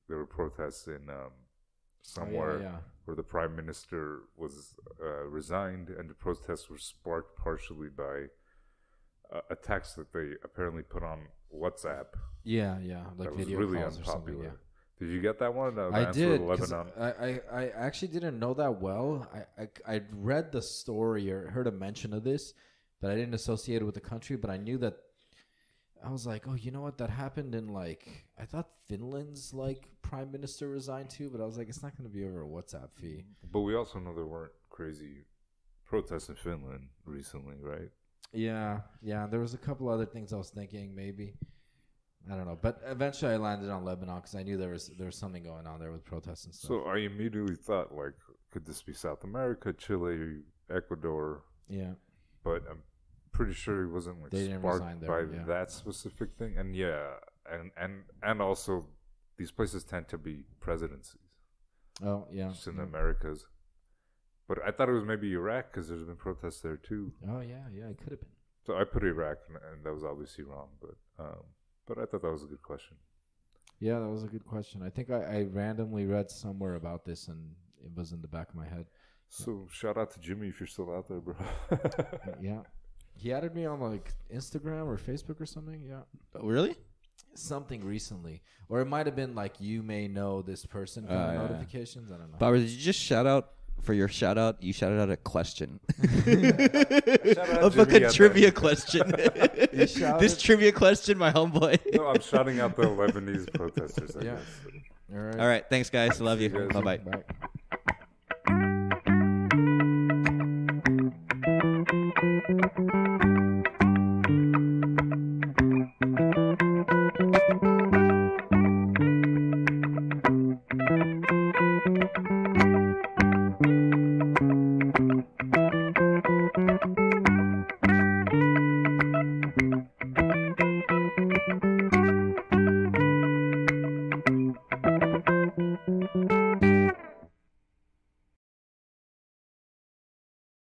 there were protests in somewhere where the prime minister was resigned, and the protests were sparked partially by attacks that they apparently put on WhatsApp. Yeah, like that was video really calls unpopular. or something. Yeah. Did you get that one? I did. I actually didn't know that well. I read the story or heard a mention of this, but I didn't associate it with the country. But I knew that. I was like, oh, you know what? That happened in I thought Finland's prime minister resigned too, but I was like, it's not going to be over a WhatsApp fee. But we also know there weren't crazy protests in Finland recently, right? Yeah. There was a couple other things I was thinking maybe. I don't know, but eventually I landed on Lebanon because I knew there was something going on there with protests and stuff. So I immediately thought, could this be South America, Chile, Ecuador? Yeah, but I'm pretty sure it wasn't sparked by that specific thing. And and also these places tend to be presidencies. Oh yeah, just in the Americas. But I thought it was maybe Iraq because there's been protests there too. Oh yeah, it could have been. So I put Iraq, and that was obviously wrong, but I thought that was a good question. Yeah, that was a good question. I think I randomly read somewhere about this, and it was in the back of my head. So shout out to Jimmy if you're still out there, bro. Yeah. He added me on Instagram or Facebook or something. Yeah. Oh, really? Something recently. Or it might have been you may know this person kind of notifications. I don't know. Barbara, did you just shout out for your shout out? You shouted out a question. A fucking trivia question. This trivia question, my homeboy. No, I'm shouting out the Lebanese protesters. I guess. All right. Thanks, guys. Love you. Bye-bye. Bye.